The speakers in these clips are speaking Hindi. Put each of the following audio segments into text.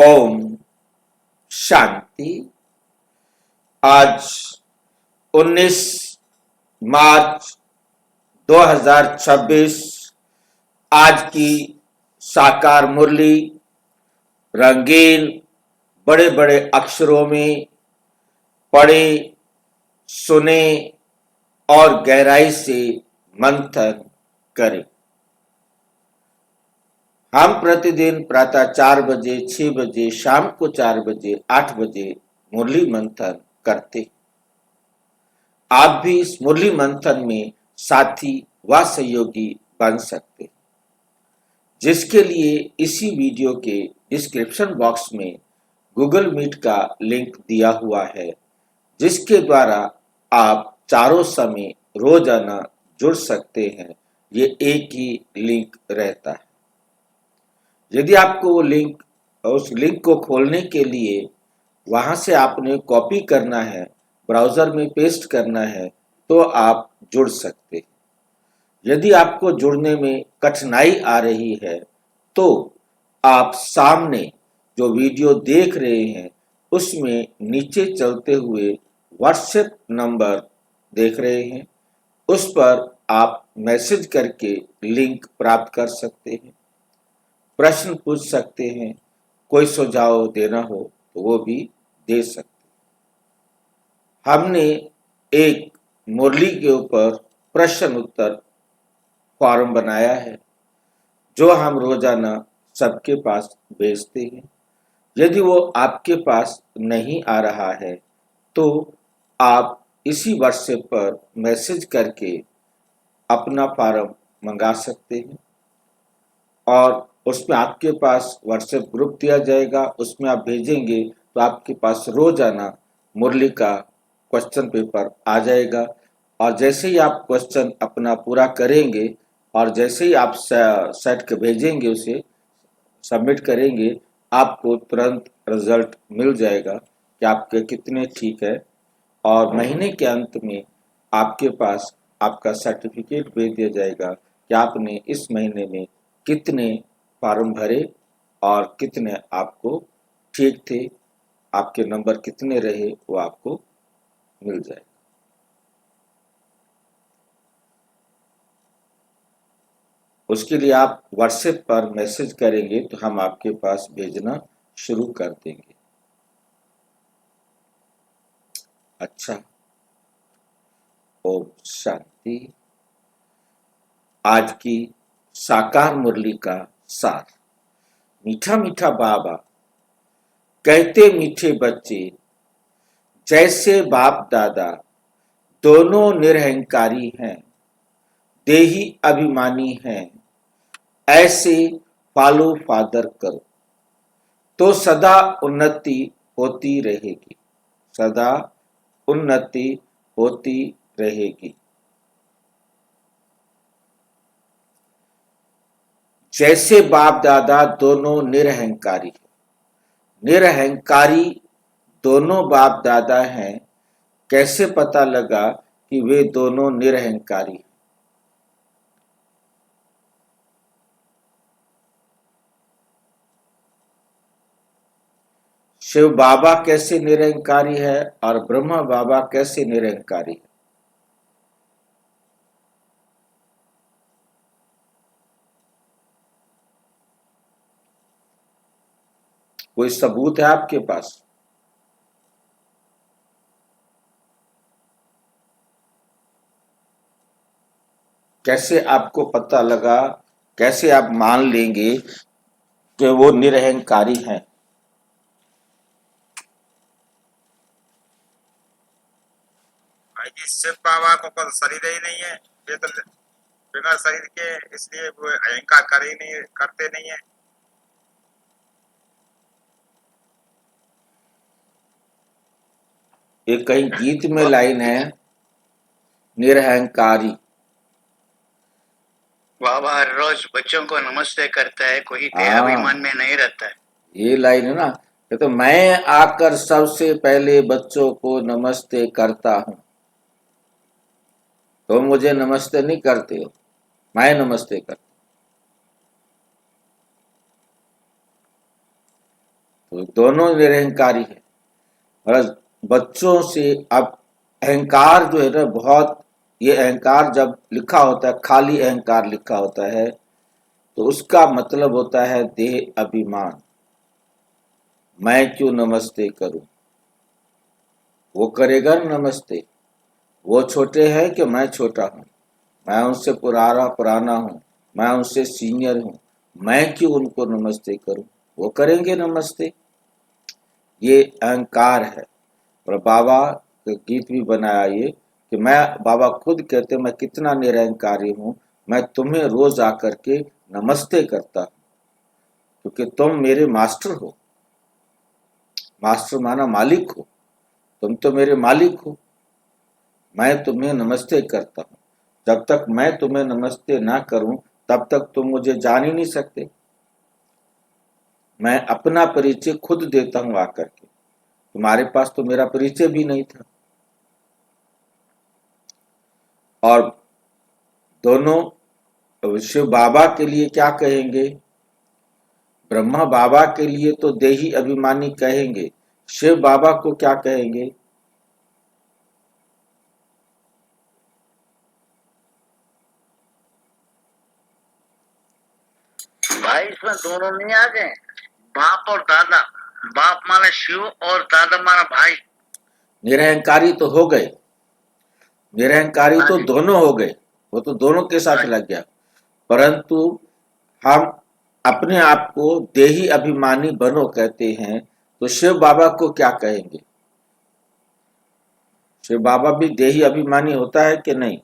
ओम शांति। आज 19 मार्च 2026 आज की साकार मुरली रंगीन बड़े बड़े अक्षरों में पढ़े सुने और गहराई से मंथन करें। हम प्रतिदिन प्रातः 4 बजे, 6 बजे, शाम को 4 बजे, 8 बजे मुरली मंथन करते। आप भी इस मुरली मंथन में साथी व सहयोगी बन सकते, जिसके लिए इसी वीडियो के डिस्क्रिप्शन बॉक्स में गूगल मीट का लिंक दिया हुआ है, जिसके द्वारा आप चारों समय रोजाना जुड़ सकते हैं। ये एक ही लिंक रहता है। यदि आपको वो लिंक उस लिंक को खोलने के लिए वहां से आपने कॉपी करना है, ब्राउजर में पेस्ट करना है, तो आप जुड़ सकते हैं। यदि आपको जुड़ने में कठिनाई आ रही है तो आप सामने जो वीडियो देख रहे हैं उसमें नीचे चलते हुए व्हाट्सएप नंबर देख रहे हैं, उस पर आप मैसेज करके लिंक प्राप्त कर सकते हैं, प्रश्न पूछ सकते हैं, कोई सुझाव देना हो तो वो भी दे सकते हैं। हमने एक मुरली के ऊपर प्रश्न उत्तर फॉर्म बनाया है जो हम रोजाना सबके पास भेजते हैं। यदि वो आपके पास नहीं आ रहा है तो आप इसी व्हाट्सएप पर मैसेज करके अपना फॉर्म मंगा सकते हैं और उसमें आपके पास व्हाट्सएप ग्रुप दिया जाएगा, उसमें आप भेजेंगे तो आपके पास रोजाना मुरली का क्वेश्चन पेपर आ जाएगा। और जैसे ही आप क्वेश्चन अपना पूरा करेंगे और जैसे ही आप सेट के भेजेंगे, उसे सबमिट करेंगे, आपको तुरंत रिजल्ट मिल जाएगा कि आपके कितने ठीक है। और महीने के अंत में आपके पास आपका सर्टिफिकेट भेज दिया जाएगा कि आपने इस महीने में कितने फॉर्म भरे और कितने आपको ठीक थे, आपके नंबर कितने रहे, वो आपको मिल जाएगा। उसके लिए आप व्हाट्सएप पर मैसेज करेंगे तो हम आपके पास भेजना शुरू कर देंगे। अच्छा, ओम शांति। आज की साकार मुरली का सार। मीठा मीठा बाबा कहते मीठे बच्चे, जैसे बाप दादा दोनों निरहंकारी हैं, देही अभिमानी हैं, ऐसे फॉलो फादर करो तो सदा उन्नति होती रहेगी, सदा उन्नति होती रहेगी। जैसे बाप दादा दोनों निरहंकारी, निरहंकारी दोनों बाप दादा हैं, कैसे पता लगा कि वे दोनों निरहंकारी? शिव बाबा कैसे निरंकारी है और ब्रह्मा बाबा कैसे निरंकारी है? कोई सबूत है आपके पास? कैसे आपको पता लगा, कैसे आप मान लेंगे कि वो निरहंकारी हैं? भाई जी, शिव बाबा को कोई शरीर ही नहीं है, ये तो बिना शरीर के, इसलिए वो अहंकार कर ही नहीं, करते नहीं है। ये कहीं गीत में लाइन है, निरहंकारी। बाबा हर रोज बच्चों को नमस्ते करता है, कोई हाँ, देहाभिमान में नहीं रहता है। ये लाइन है ना, ये तो मैं आकर सबसे पहले बच्चों को नमस्ते करता हूं, तो मुझे नमस्ते नहीं करते हो, मैं नमस्ते करता। तो दोनों निरहंकारी है। और बच्चों से अब अहंकार जो है ना, बहुत, ये अहंकार जब लिखा होता है, खाली अहंकार लिखा होता है, तो उसका मतलब होता है देह अभिमान। मैं क्यों नमस्ते करूं, वो करेगा नमस्ते। वो छोटे हैं कि मैं छोटा हूं, मैं उनसे पुराना हूं, मैं उनसे सीनियर हूं, मैं क्यों उनको नमस्ते करूं, वो करेंगे नमस्ते। ये अहंकार है। और बाबा का गीत भी बनाया ये कि मैं, बाबा खुद कहते मैं कितना निरहंकारी हूं, मैं तुम्हें रोज आकर के नमस्ते करता हूं, क्योंकि तुम मेरे मास्टर हो। मास्टर माना मालिक हो, तुम तो मेरे मालिक हो। मैं तुम्हें नमस्ते करता हूं। जब तक मैं तुम्हें नमस्ते ना करूं तब तक तुम मुझे जान ही नहीं सकते। मैं अपना परिचय खुद देता हूं आकर के, तुम्हारे पास तो मेरा परिचय भी नहीं था। और दोनों शिव बाबा के लिए क्या कहेंगे, ब्रह्मा बाबा के लिए तो देही अभिमानी कहेंगे, शिव बाबा को क्या कहेंगे? भाई इसमें दोनों नहीं आ गए, बाप और दादा। बाप माना शिव और दादा माना भाई। निरहंकारी तो हो गए, निरहंकारी हाँ तो जी। दोनों हो गए, वो तो दोनों के साथ हाँ। लग गया। परंतु हम अपने आप को देही अभिमानी बनो कहते हैं, तो शिव बाबा को क्या कहेंगे? शिव बाबा भी देही अभिमानी होता है कि नहीं?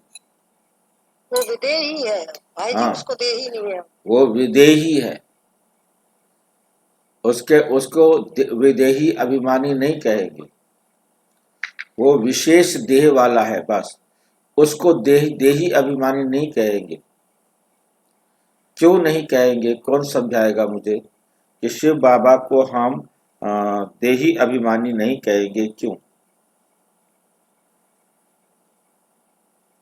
वो विदेही है भाई जी, हाँ, उसको देही नहीं है। वो विदेही है, उसको विदेही अभिमानी नहीं कहेंगे। वो विशेष देह वाला है बस, उसको देही अभिमानी नहीं कहेंगे। क्यों नहीं कहेंगे? कौन समझाएगा मुझे कि शिव बाबा को हम देही अभिमानी नहीं कहेंगे, क्यों?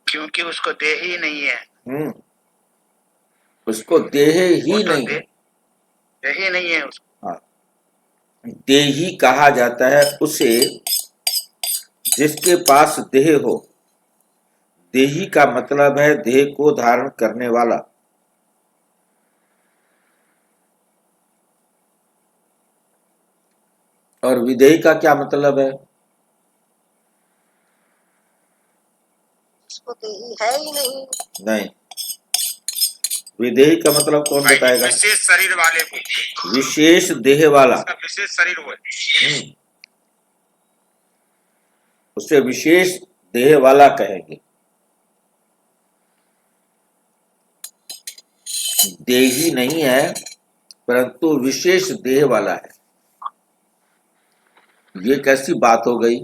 क्योंकि उसको देह ही नहीं है। उसको देह वो ही तो नहीं है। देह ही नहीं है उसको। हाँ, देही कहा जाता है उसे जिसके पास देह हो। देही का मतलब है देह को धारण करने वाला। और विदेही का क्या मतलब है? उसको देही है ही नहीं। नहीं, विदेही का मतलब कौन भाई बताएगा? विशेष शरीर वाले को, विशेष देह वाला, उसका विशेष शरीर हो। उसे विशेष देह वाला कहेंगे। देही नहीं है परंतु विशेष देह वाला है। ये कैसी बात हो गई?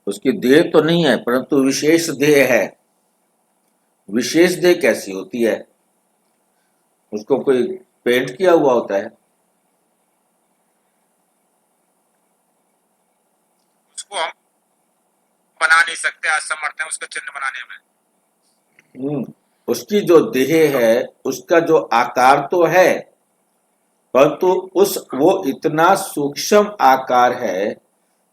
उसकी देह तो नहीं है परंतु विशेष देह है। विशेष देह कैसी होती है? उसको कोई पेंट किया हुआ होता है? उसको हम बना नहीं सकते, असमर्थ है उसको चिन्ह बनाने में। उसकी जो देह है उसका जो आकार तो है, परंतु वो इतना सूक्ष्म आकार है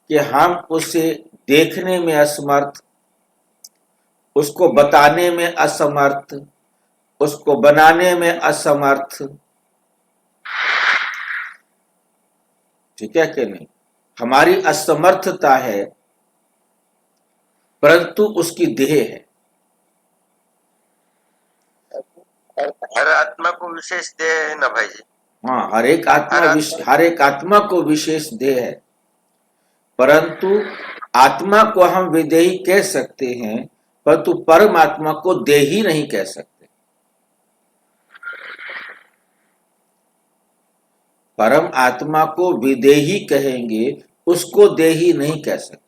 कि हम उसे देखने में असमर्थ, उसको बताने में असमर्थ, उसको बनाने में असमर्थ। ठीक है कि नहीं? हमारी असमर्थता है, परंतु उसकी देह है। हर आत्मा को विशेष देह है ना भाई जी? हाँ, हर एक आत्मा को विशेष देह है, परंतु आत्मा को हम विदेही कह सकते हैं, परंतु परमात्मा को देही नहीं कह सकते। परम आत्मा को विदेही कहेंगे, उसको देही नहीं कह सकते।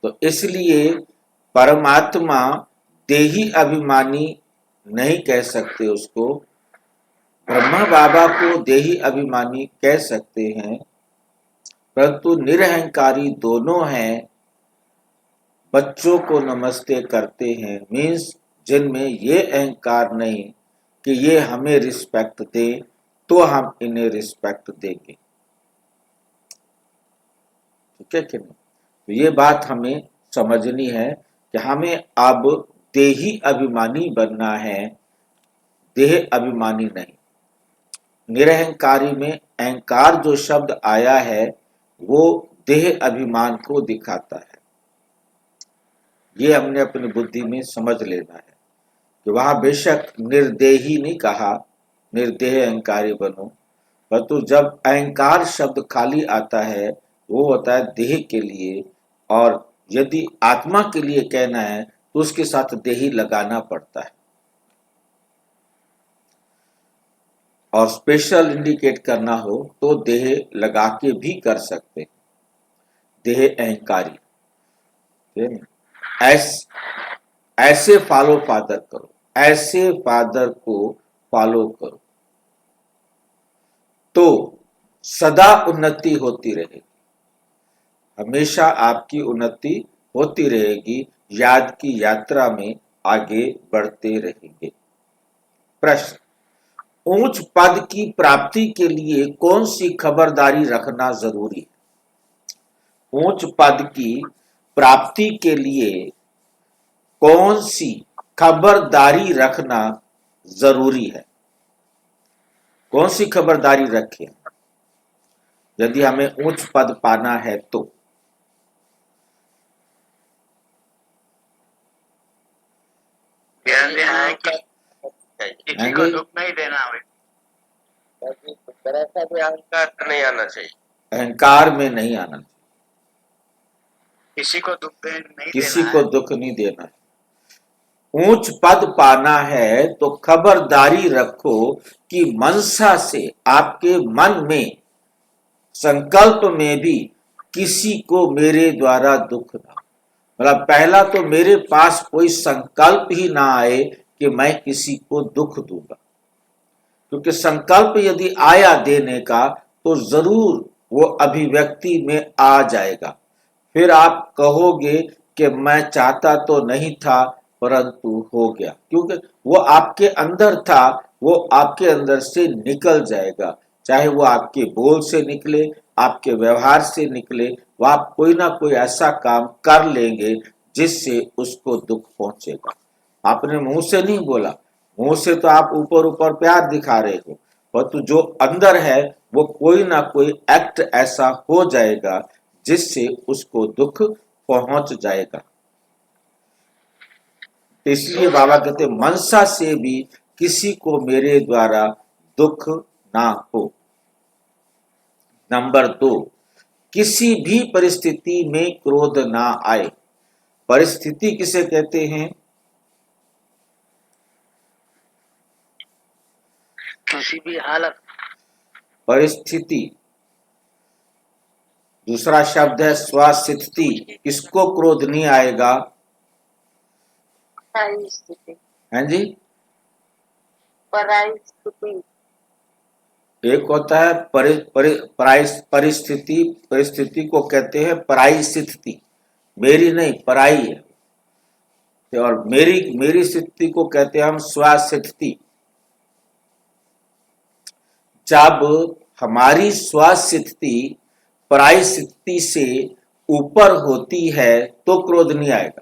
तो इसलिए परमात्मा देही अभिमानी नहीं कह सकते उसको। ब्रह्मा बाबा को देही अभिमानी कह सकते हैं, परंतु निरहंकारी दोनों हैं। बच्चों को नमस्ते करते हैं मीन्स जिनमें ये अहंकार नहीं कि ये हमें रिस्पेक्ट दे तो हम इन्हें रिस्पेक्ट देंगे। ठीक है कि नहीं? तो ये बात हमें समझनी है कि हमें अब देही अभिमानी बनना है, देह अभिमानी नहीं। निरहंकारी में अहंकार जो शब्द आया है वो देह अभिमान को दिखाता है। ये हमने अपनी बुद्धि में समझ लेना है कि वहां बेशक निर्देही नहीं कहा, निर्देह अहंकारी बनो, परंतु जब अहंकार शब्द खाली आता है वो होता है देह के लिए, और यदि आत्मा के लिए कहना है तो उसके साथ देही लगाना पड़ता है। और स्पेशल इंडिकेट करना हो तो देह लगा के भी कर सकते, देह अहंकारी। ऐसे फॉलो फादर करो, ऐसे फादर को फॉलो करो तो सदा उन्नति होती रहेगी, हमेशा आपकी उन्नति होती रहेगी, याद की यात्रा में आगे बढ़ते रहेंगे। प्रश्न, ऊंच पद की प्राप्ति के लिए कौन सी खबरदारी रखना जरूरी है? ऊंच पद की प्राप्ति के लिए कौन सी खबरदारी रखना जरूरी है? कौन सी खबरदारी रखें यदि हमें उच्च पद पाना है तो? ध्यान देना है कि किसी को हाँ जी। दुख नहीं देना है। जरा सा भी अहंकार नहीं आना चाहिए, अहंकार में नहीं आना चाहिए, किसी को दुख नहीं किसी देना को है। दुख नहीं देना है। ऊंच पद पाना है तो खबरदारी रखो कि मनसा से, आपके मन में, संकल्प में भी किसी को मेरे द्वारा दुख ना, मतलब पहला तो मेरे पास कोई संकल्प ही ना आए कि मैं किसी को दुख दूंगा, क्योंकि संकल्प यदि आया देने का तो जरूर वो अभिव्यक्ति में आ जाएगा। फिर आप कहोगे कि मैं चाहता तो नहीं था परंतु हो गया, क्योंकि वो आपके अंदर था, वो आपके अंदर से निकल जाएगा, चाहे वो आपके बोल से निकले, आपके व्यवहार से निकले, वो आप कोई ना कोई ऐसा काम कर लेंगे जिससे उसको दुख पहुंचेगा। आपने मुंह से नहीं बोला, मुंह से तो आप ऊपर ऊपर प्यार दिखा रहे हो, परंतु जो अंदर है वो कोई ना कोई एक्ट ऐसा हो जाएगा जिससे उसको दुख पहुंच जाएगा। इसलिए बाबा कहते मनसा से भी किसी को मेरे द्वारा दुख ना हो। नंबर 2, किसी भी परिस्थिति में क्रोध ना आए। परिस्थिति किसे कहते हैं? किसी भी हालत। परिस्थिति, दूसरा शब्द है स्वस्थिति। किसको क्रोध नहीं आएगा? पराई स्थिति, हैं जी? पराई स्थिति, एक होता है परिस्थिति, परिस्थिति को कहते हैं पराई स्थिति, मेरी नहीं पराई है। और मेरी स्थिति को कहते हैं हम स्वस्थिति। जब हमारी स्वस्थिति पराई स्थिति से ऊपर होती है तो क्रोध नहीं आएगा।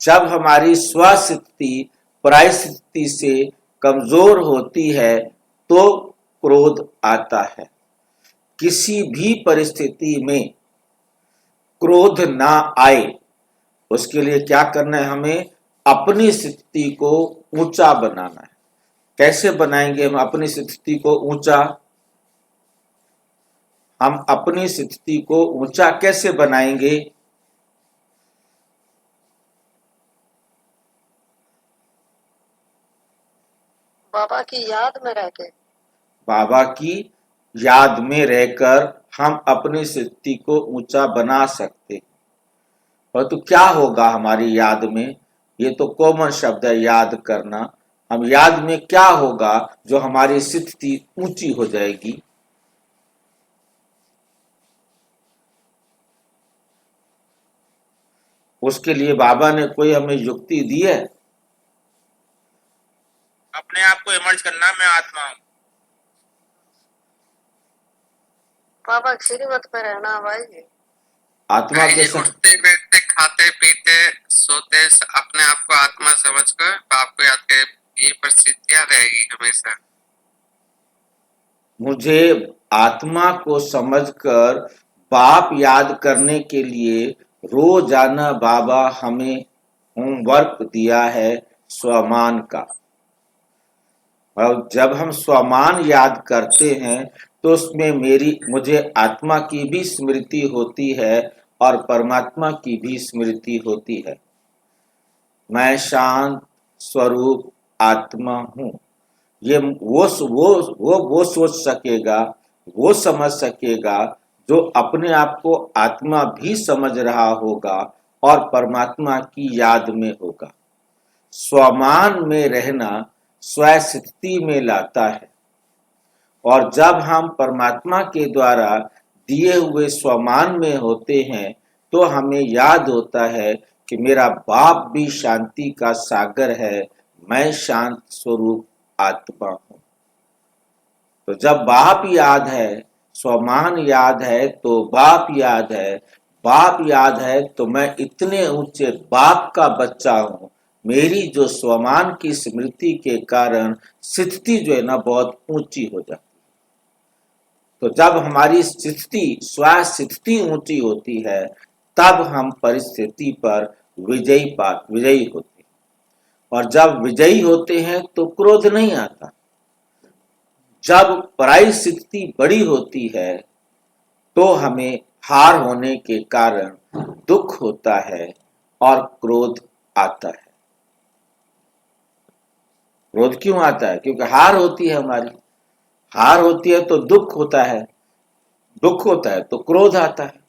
जब हमारी स्वस्थिति पराई स्थिति से कमजोर होती है तो क्रोध आता है। किसी भी परिस्थिति में क्रोध ना आए उसके लिए क्या करना है? हमें अपनी स्थिति को ऊंचा बनाना है। कैसे बनाएंगे हम अपनी स्थिति को ऊंचा? हम अपनी स्थिति को ऊंचा कैसे बनाएंगे? बाबा की याद में रह के, बाबा की याद में रहकर हम अपनी स्थिति को ऊंचा बना सकते हैं। परंतु क्या होगा हमारी याद में? ये तो कॉमन शब्द है याद करना। हम याद में क्या होगा जो हमारी स्थिति ऊंची हो जाएगी? उसके लिए बाबा ने कोई हमें युक्ति दी है? अपने आप को इमर्ज करना, मैं आत्मा हूँ। बाबा श्रीमत पे रहना भाई। आत्मा के साथ उठते बैठते खाते पीते सोते अपने आप को आत्मा समझकर बाप को याद करे, ये परिस्थितियां रहेगी हमेशा। मुझे आत्मा को समझकर बाप याद करने के लिए रोजाना बाबा हमें होमवर्क दिया है स्वमान का। और जब हम स्वमान याद करते हैं तो उसमें मुझे आत्मा की भी स्मृति होती है और परमात्मा की भी स्मृति होती है। मैं शांत स्वरूप आत्मा हूँ। ये वो सोच सकेगा, वो समझ सकेगा जो अपने आप को आत्मा भी समझ रहा होगा और परमात्मा की याद में होगा। स्वमान में रहना स्वस्थिति में लाता है, और जब हम परमात्मा के द्वारा दिए हुए स्वमान में होते हैं तो हमें याद होता है कि मेरा बाप भी शांति का सागर है, मैं शांत स्वरूप आत्मा हूँ। तो जब बाप याद है, स्वमान याद है, तो बाप याद है, बाप याद है तो मैं इतने ऊंचे बाप का बच्चा हूँ। मेरी जो स्वमान की स्मृति के कारण स्थिति जो है ना बहुत ऊंची हो जाती है। तो जब हमारी स्थिति ऊंची होती है तब हम परिस्थिति पर विजयी होते हैं, और जब विजयी होते हैं तो क्रोध नहीं आता। जब पराई स्थिति बड़ी होती है तो हमें हार होने के कारण दुख होता है और क्रोध आता है। क्रोध क्यों आता है? क्योंकि हार होती है हमारी। हार होती है तो दुख होता है, दुख होता है तो क्रोध आता है।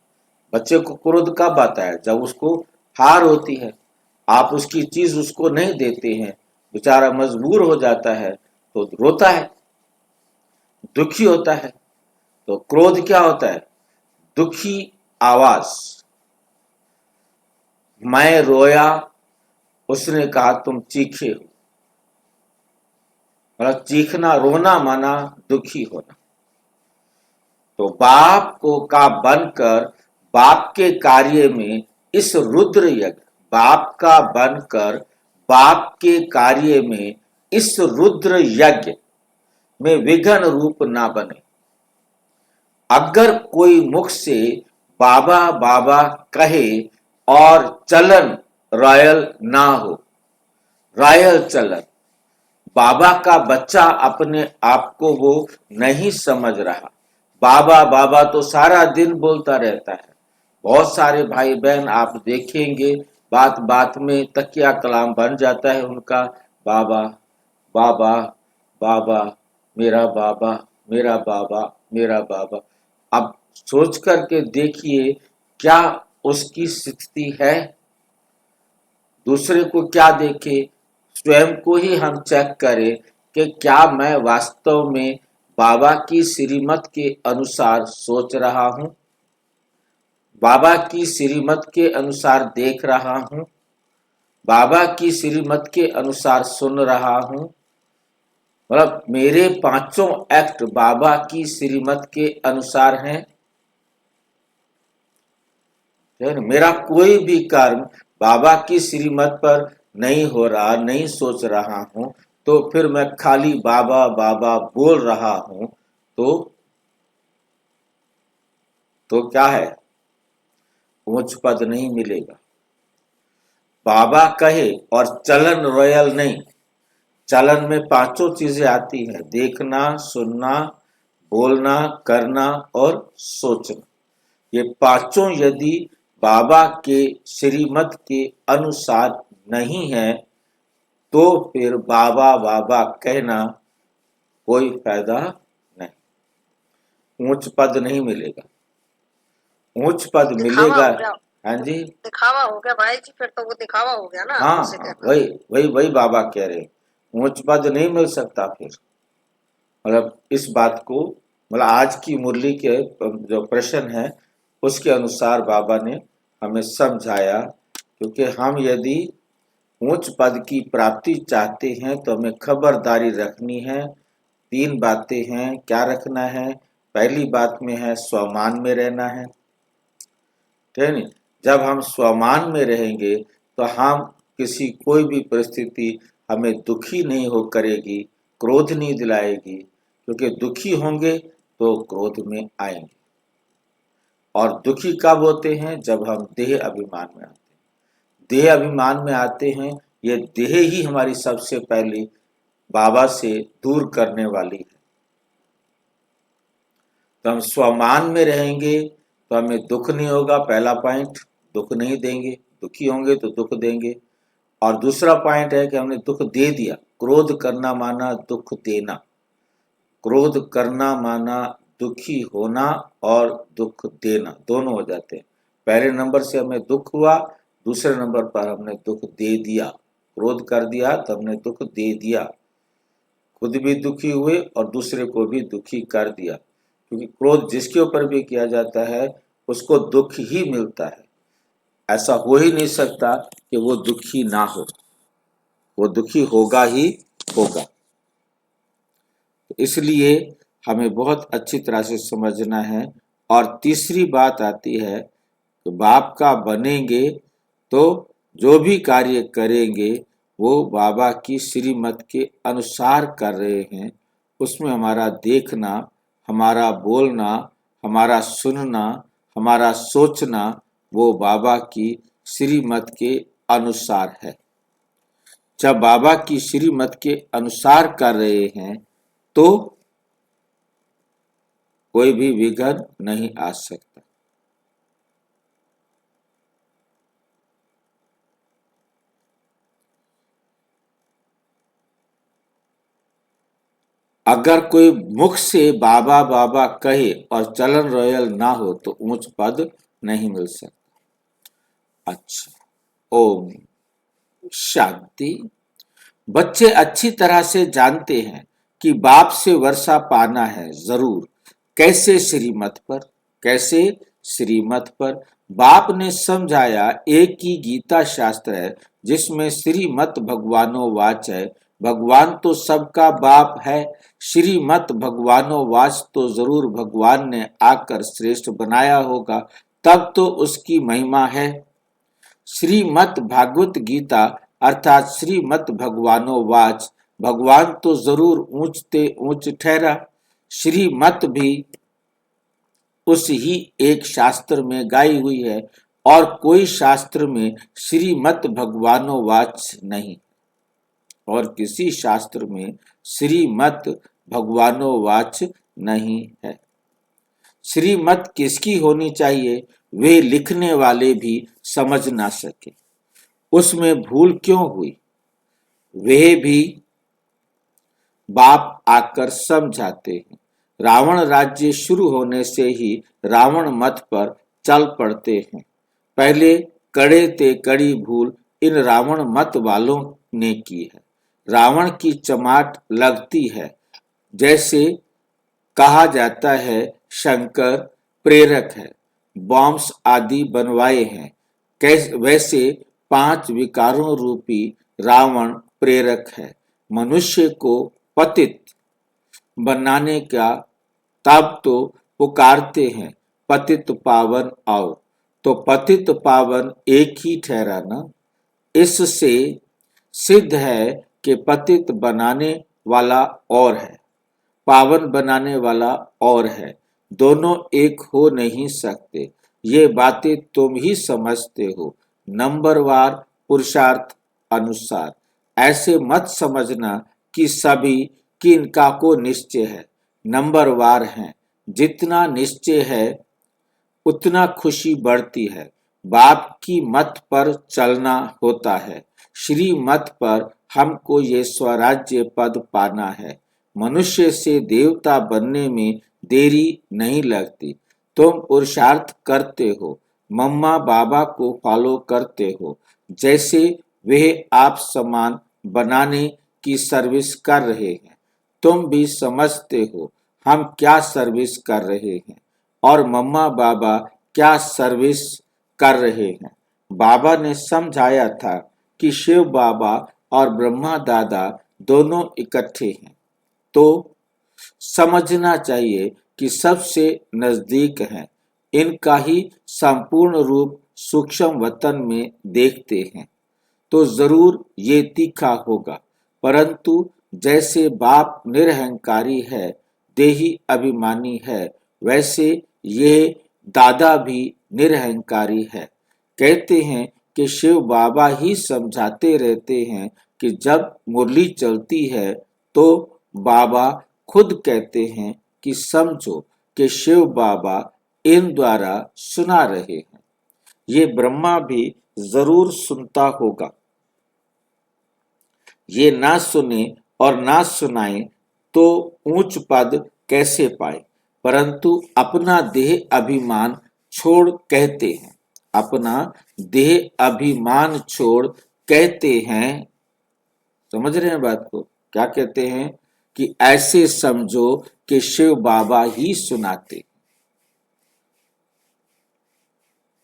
बच्चे को क्रोध कब आता है? जब उसको हार होती है, आप उसकी चीज उसको नहीं देते हैं, बेचारा मजबूर हो जाता है तो रोता है, दुखी होता है। तो क्रोध क्या होता है? दुखी आवाज। मैं रोया, उसने कहा तुम चीखे हो। मतलब चीखना, रोना माना दुखी होना। तो बाप को का बनकर बाप के कार्य में इस रुद्र यज्ञ, बाप का बनकर बाप के कार्य में इस रुद्र यज्ञ में विघ्न रूप ना बने। अगर कोई मुख से बाबा बाबा कहे और चलन रॉयल ना हो, रॉयल चलन, बाबा का बच्चा अपने आप को वो नहीं समझ रहा। बाबा बाबा तो सारा दिन बोलता रहता है। बहुत सारे भाई बहन आप देखेंगे बात बात में तकिया कलाम बन जाता है उनका, बाबा बाबा बाबा, मेरा बाबा मेरा बाबा मेरा बाबा। अब सोच करके देखिए क्या उसकी स्थिति है? दूसरे को क्या देखे, स्वयं को ही हम चेक करें कि क्या मैं वास्तव में बाबा की श्रीमत के अनुसार सोच रहा हूं, बाबा की श्रीमत के अनुसार देख रहा हूं, बाबा की श्रीमत के अनुसार सुन रहा हूं। मतलब मेरे पांचों एक्ट बाबा की श्रीमत के अनुसार हैं। मेरा कोई भी कर्म बाबा की श्रीमत पर नहीं हो रहा, नहीं सोच रहा हूं, तो फिर मैं खाली बाबा बाबा बोल रहा हूं तो क्या है? ऊंच पद नहीं मिलेगा। बाबा कहे और चलन रॉयल नहीं। चलन में पांचों चीजें आती हैं, देखना, सुनना, बोलना, करना और सोचना। ये पांचों यदि बाबा के श्रीमत के अनुसार नहीं है तो फिर बाबा बाबा कहना कोई फायदा नहीं, ऊंच पद नहीं मिलेगा। ऊंच पद मिलेगा। हाँ जी, दिखावा हो गया भाई जी, फिर तो वो दिखावा हो गया ना। हाँ उसे कहना। वही बाबा कह रहे, ऊंच पद नहीं मिल सकता फिर। मतलब इस बात को, मतलब आज की मुरली के जो प्रश्न है उसके अनुसार बाबा ने हमें समझाया। क्योंकि हम यदि उच्च पद की प्राप्ति चाहते हैं तो हमें खबरदारी रखनी है। 3 बातें हैं। क्या रखना है? पहली बात में है स्वमान में रहना है, ठीक है नहीं? जब हम स्वमान में रहेंगे तो हम किसी कोई भी परिस्थिति हमें दुखी नहीं हो करेगी, क्रोध नहीं दिलाएगी, क्योंकि दुखी होंगे तो क्रोध में आएंगे। और दुखी कब होते हैं? जब हम देह अभिमान में आते हैं। देह अभिमान में आते हैं, ये देह ही हमारी सबसे पहली बाबा से दूर करने वाली है। तो हम स्वमान में रहेंगे तो हमें दुख नहीं होगा। पहला पॉइंट, दुख नहीं देंगे। दुखी होंगे तो दुख देंगे। और दूसरा पॉइंट है कि हमने दुख दे दिया। क्रोध करना माना दुख देना, क्रोध करना माना दुखी होना और दुख देना, दोनों हो जाते हैं। पहले नंबर से हमें दुख हुआ, दूसरे नंबर पर हमने दुख दे दिया। क्रोध कर दिया तो हमने दुख दे दिया, खुद भी दुखी हुए और दूसरे को भी दुखी कर दिया। क्योंकि क्रोध जिसके ऊपर भी किया जाता है उसको दुख ही मिलता है। ऐसा हो ही नहीं सकता कि वो दुखी ना हो, वो दुखी होगा ही होगा। तो इसलिए हमें बहुत अच्छी तरह से समझना है। और तीसरी बात आती है कि बाप का बनेंगे तो जो भी कार्य करेंगे वो बाबा की श्रीमत के अनुसार कर रहे हैं। उसमें हमारा देखना, हमारा बोलना, हमारा सुनना, हमारा सोचना वो बाबा की श्रीमत के अनुसार है। जब बाबा की श्रीमत के अनुसार कर रहे हैं तो कोई भी विघ्न नहीं आ सकता। अगर कोई मुख से बाबा बाबा कहे और चलन रॉयल ना हो तो ऊंच पद नहीं मिल सकता। अच्छा, ओम शांति। बच्चे अच्छी तरह से जानते हैं कि बाप से वर्षा पाना है जरूर। कैसे? श्रीमत पर। कैसे? श्रीमत पर। बाप ने समझाया एक ही गीता शास्त्र है जिसमें श्रीमत भगवानो वाच है। भगवान तो सबका बाप है, श्रीमत भगवानो वाच तो जरूर भगवान ने आकर श्रेष्ठ बनाया होगा, तब तो उसकी महिमा है। श्रीमत भागवत गीता अर्थात श्रीमत भगवानो वाच, भगवान तो जरूर ऊंचते ऊंच ठहरा। श्रीमत भी उस ही एक शास्त्र में गाई हुई है और कोई शास्त्र में श्रीमत भगवानो वाच नहीं, और किसी शास्त्र में श्रीमत भगवानो वाच नहीं है। श्रीमत किसकी होनी चाहिए वे लिखने वाले भी समझ ना सके। उसमें भूल क्यों हुई वे भी बाप आकर समझाते हैं। रावण राज्य शुरू होने से ही रावण मत पर चल पड़ते हैं। पहले कड़े ते कड़ी भूल इन रावण मत वालों ने की है। रावण की चमाट लगती है। जैसे कहा जाता है शंकर प्रेरक है, बॉम्ब्स आदि बनवाए हैं, वैसे 5 विकारों रूपी रावण प्रेरक है। मनुष्य को पतित बनाने का तब तो पुकारते हैं पतित पावन आओ, तो पतित पावन एक ही ठहरा ना। इससे सिद्ध है कि पतित बनाने वाला और है, पावन बनाने वाला और है, दोनों एक हो नहीं सकते। ये बातें तुम ही समझते हो नंबरवार पुरुषार्थ अनुसार। ऐसे मत समझना कि सभी किनका को निश्चय है, नंबरवार हैं। जितना निश्चय है उतना खुशी बढ़ती है। बाप की मत पर चलना होता है। श्री मत पर हमको ये स्वराज्य पद पाना है। मनुष्य से देवता बनने में देरी नहीं लगती। तुम पुरुषार्थ करते हो, मम्मा बाबा को फॉलो करते हो, जैसे वे आप समान बनाने की सर्विस कर रहे हैं। तुम भी समझते हो हम क्या सर्विस कर रहे हैं और मम्मा बाबा क्या सर्विस कर रहे हैं। बाबा ने समझाया था कि शिव बाबा और ब्रह्मा दादा दोनों इकट्ठे हैं, तो समझना चाहिए कि सबसे नजदीक हैं, इनका ही संपूर्ण रूप सूक्ष्म वतन में देखते हैं तो जरूर ये तीखा होगा। परंतु जैसे बाप निरहंकारी है, देही अभिमानी है, वैसे ये दादा भी निरहंकारी है। कहते हैं कि शिव बाबा ही समझाते रहते हैं कि जब मुरली चलती है तो बाबा खुद कहते हैं कि समझो कि शिव बाबा इन द्वारा सुना रहे हैं। ये ब्रह्मा भी जरूर सुनता होगा। ये ना सुने और ना सुनाए तो ऊंच पद कैसे पाए, परंतु अपना देह अभिमान छोड़ कहते हैं, अपना देह अभिमान छोड़ कहते हैं। समझ रहे हैं बात को? क्या कहते हैं कि ऐसे समझो कि शिव बाबा ही सुनाते।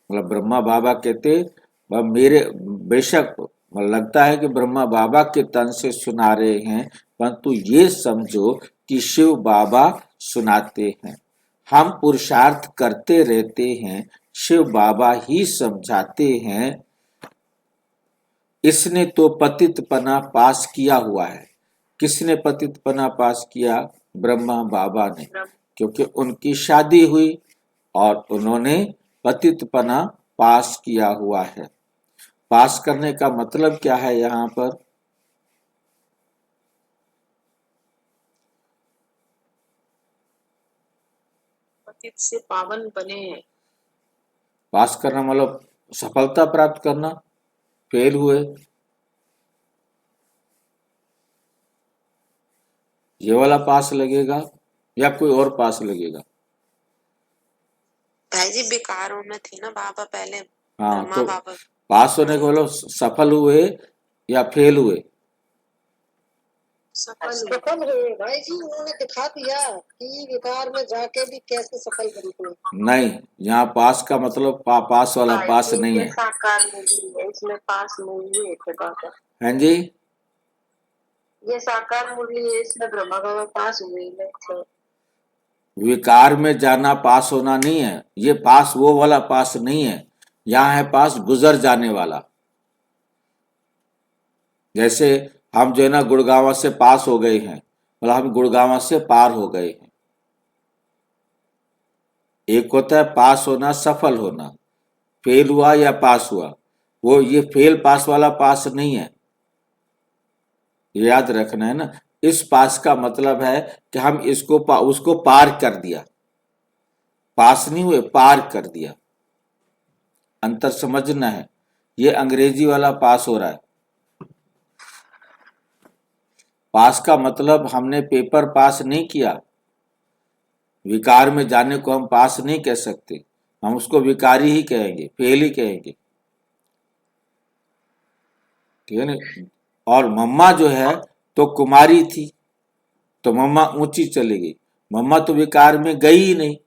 मतलब ब्रह्मा बाबा कहते मेरे बेशक लगता है कि ब्रह्मा बाबा के तन से सुना रहे हैं, परंतु ये समझो कि शिव बाबा सुनाते हैं। हम पुरुषार्थ करते रहते हैं, शिव बाबा ही समझाते हैं। इसने तो पतितपना पास किया हुआ है। किसने पतितपना पास किया? ब्रह्मा बाबा ने, क्योंकि उनकी शादी हुई और उन्होंने पतितपना पास किया हुआ है। पास करने का मतलब क्या है यहाँ पर? पतित से पावन बने। पास करना मतलब सफलता प्राप्त करना। फेल हुए, ये वाला पास लगेगा या कोई और पास लगेगा? भाई जी बेकार होना थी ना बाबा पहले। हाँ, ब्रह्मा तो बाबा पास होने का मतलब सफल हुए या फेल हुए? सफल हुए भाई जी, उन्होंने दिखा दिया कि विकार में जाके भी कैसे सफल बनते। नहीं, यहाँ पास का मतलब पास वाला पास नहीं है। साकार मूर्ति है, इसमें पास नहीं है। हैं जी? ये साकार मूर्ति है, इसमें ब्रह्मा बाबा पास हुए हैं। विकार में जाना पास होना नहीं है। ये पास वो वाला पास नहीं है। यहाँ है पास गुजर जाने वाला। जैसे हम जो है ना गुड़गांव से पास हो गए हैं, मतलब हम गुड़गांव से पार हो गए हैं। एक होता है पास होना, सफल होना, फेल हुआ या पास हुआ। वो ये फेल पास वाला पास नहीं है, ये याद रखना है ना। इस पास का मतलब है कि हम उसको पार कर दिया। पास नहीं हुए, पार कर दिया। अंतर समझना है। ये अंग्रेजी वाला पास हो रहा है। पास का मतलब हमने पेपर पास नहीं किया। विकार में जाने को हम पास नहीं कह सकते, हम उसको विकारी ही कहेंगे, फेल ही कहेंगे। ठीक है ना? और मम्मा जो है तो कुमारी थी, तो मम्मा ऊंची चली गई। मम्मा तो विकार में गई ही नहीं।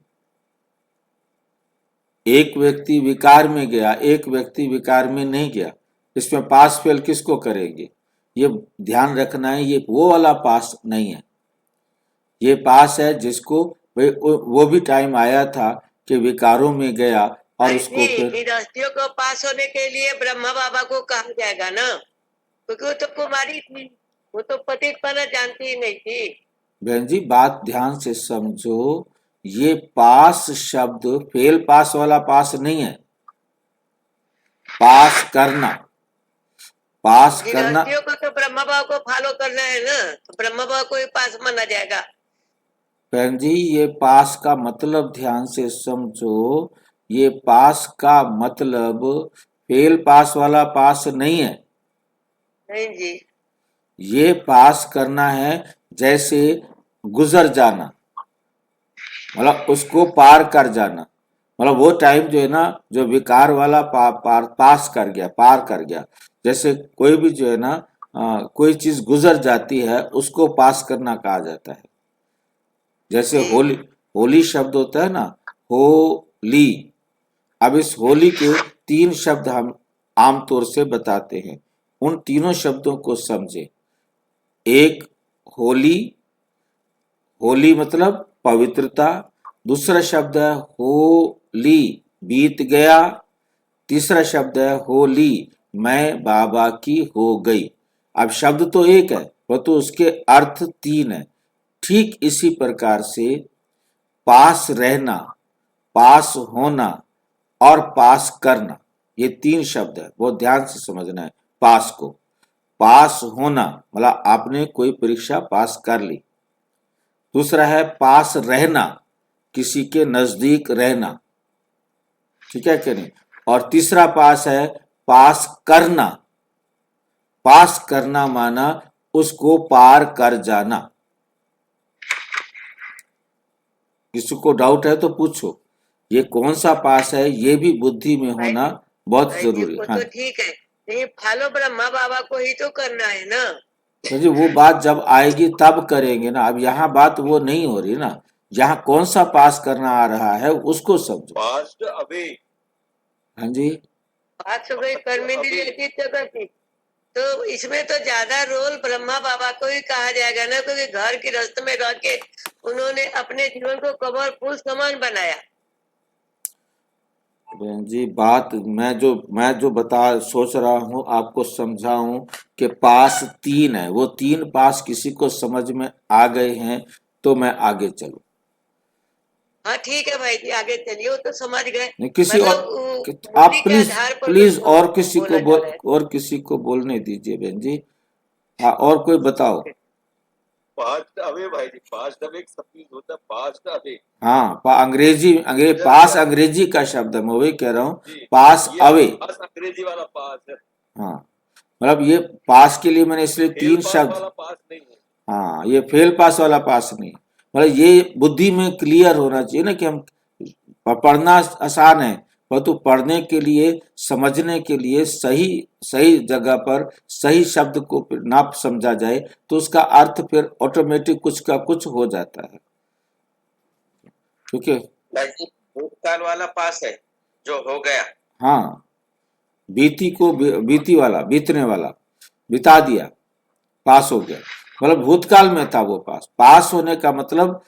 एक व्यक्ति विकार में गया, एक व्यक्ति विकार में नहीं गया। इसमें पास फेल किसको करेंगे? ये ध्यान रखना है। ये वो वाला पास नहीं है। ये पास है जिसको वो भी टाइम आया था कि विकारों में गया और उसको फिर गृहस्थियों को पास होने के लिए ब्रह्मा बाबा को कहा जाएगा ना, क्योंकि वो तो कुमारी थी, वो तो पतितपना जानती ही नहीं थी। बहन जी बात ध्यान से समझो। ये पास शब्द फेल पास वाला पास नहीं है। पास करना, पास करना। गृहस्थियों को तो ब्रह्मा बाबा को फॉलो करना है ना, तो ब्रह्मा बाबा को ही पास माना जाएगा। बहन जी ये पास का मतलब ध्यान से समझो। ये पास का मतलब फेल पास वाला पास नहीं है। नहीं जी, ये पास करना है जैसे गुजर जाना, मतलब उसको पार कर जाना। मतलब वो टाइम जो है ना, जो विकार वाला पास कर गया, पार कर गया। जैसे कोई भी जो है ना कोई चीज गुजर जाती है, उसको पास करना कहा जाता है। जैसे होली, होली शब्द होता है ना, होली। अब इस होली के 3 शब्द हम आमतौर से बताते हैं। उन तीनों शब्दों को समझे। एक होली, होली मतलब पवित्रता। दूसरा शब्द है होली, बीत गया। तीसरा शब्द है होली, मैं बाबा की हो गई। अब शब्द तो एक है, परंतु उसके अर्थ तीन है। ठीक इसी प्रकार से पास रहना, पास होना और पास करना, ये तीन शब्द है, बहुत ध्यान से समझना है। पास को, पास होना मतलब आपने कोई परीक्षा पास कर ली। दूसरा है पास रहना, किसी के नजदीक रहना, ठीक है कि नहीं। और तीसरा पास है पास करना। पास करना माना उसको पार कर जाना। किसी को डाउट है तो पूछो, ये कौन सा पास है, ये भी बुद्धि में होना बहुत भाई जी, जरूरी वो है। तो ठीक है, लेकिन फॉलो ब्रह्मा बाबा को ही तो करना है ना। तो जी वो बात जब आएगी तब करेंगे ना। अब यहाँ बात वो नहीं हो रही ना। यहाँ कौन सा पास करना आ रहा है उसको समझो। पास्ट अवे, हाँ जी, बात हो गई कर्मेंद्रिय की जगह की, तो इसमें तो ज्यादा रोल ब्रह्मा बाबा को ही कहा जाएगा ना, क्योंकि घर की रस्त में रह के उन्होंने अपने जीवन को कमर फूल समान बनाया। बहन जी बात मैं जो सोच रहा हूँ आपको समझाऊं कि पास तीन है, वो तीन पास किसी को समझ में आ गए हैं तो मैं आगे चलूं। हाँ ठीक है भाई जी, आगे चलिए, वो तो समझ गए। नहीं किसी मतलब और आप बुद्धि के प्लीज आधार पर प्लीज कुछ और किसी को बोला जा रहा है। और किसी को बोलने दीजिए बहन जी। हाँ और कोई बताओ। पास्ट अवे भाई जी, पास्ट अवे एक सब चीज होता है, पास्ट अवे। हाँ अंग्रेजी पास अंग्रेजी का शब्द है, मैं वही कह रहा हूँ, पास ये अवे। पास अंग्रेजी वाला पास है, हाँ मतलब ये पास के लिए मैंने इसलिए फेल तीन पास शब्द। वाला पास नहीं है। हाँ ये फेल पास वाला पास नहीं, मतलब ये बुद्धि में क्लियर होना चाहिए ना कि हम पढ़ना आसान है, परंतु पढ़ने के लिए समझने के लिए सही सही जगह पर सही शब्द को ना समझा जाए तो उसका अर्थ फिर ऑटोमेटिक कुछ का कुछ हो जाता है। क्योंकि भाई जी भूतकाल वाला पास है जो हो गया। हाँ बीती वाला, बीतने वाला, बिता दिया, पास हो गया, मतलब भूतकाल में था वो पास। पास होने का मतलब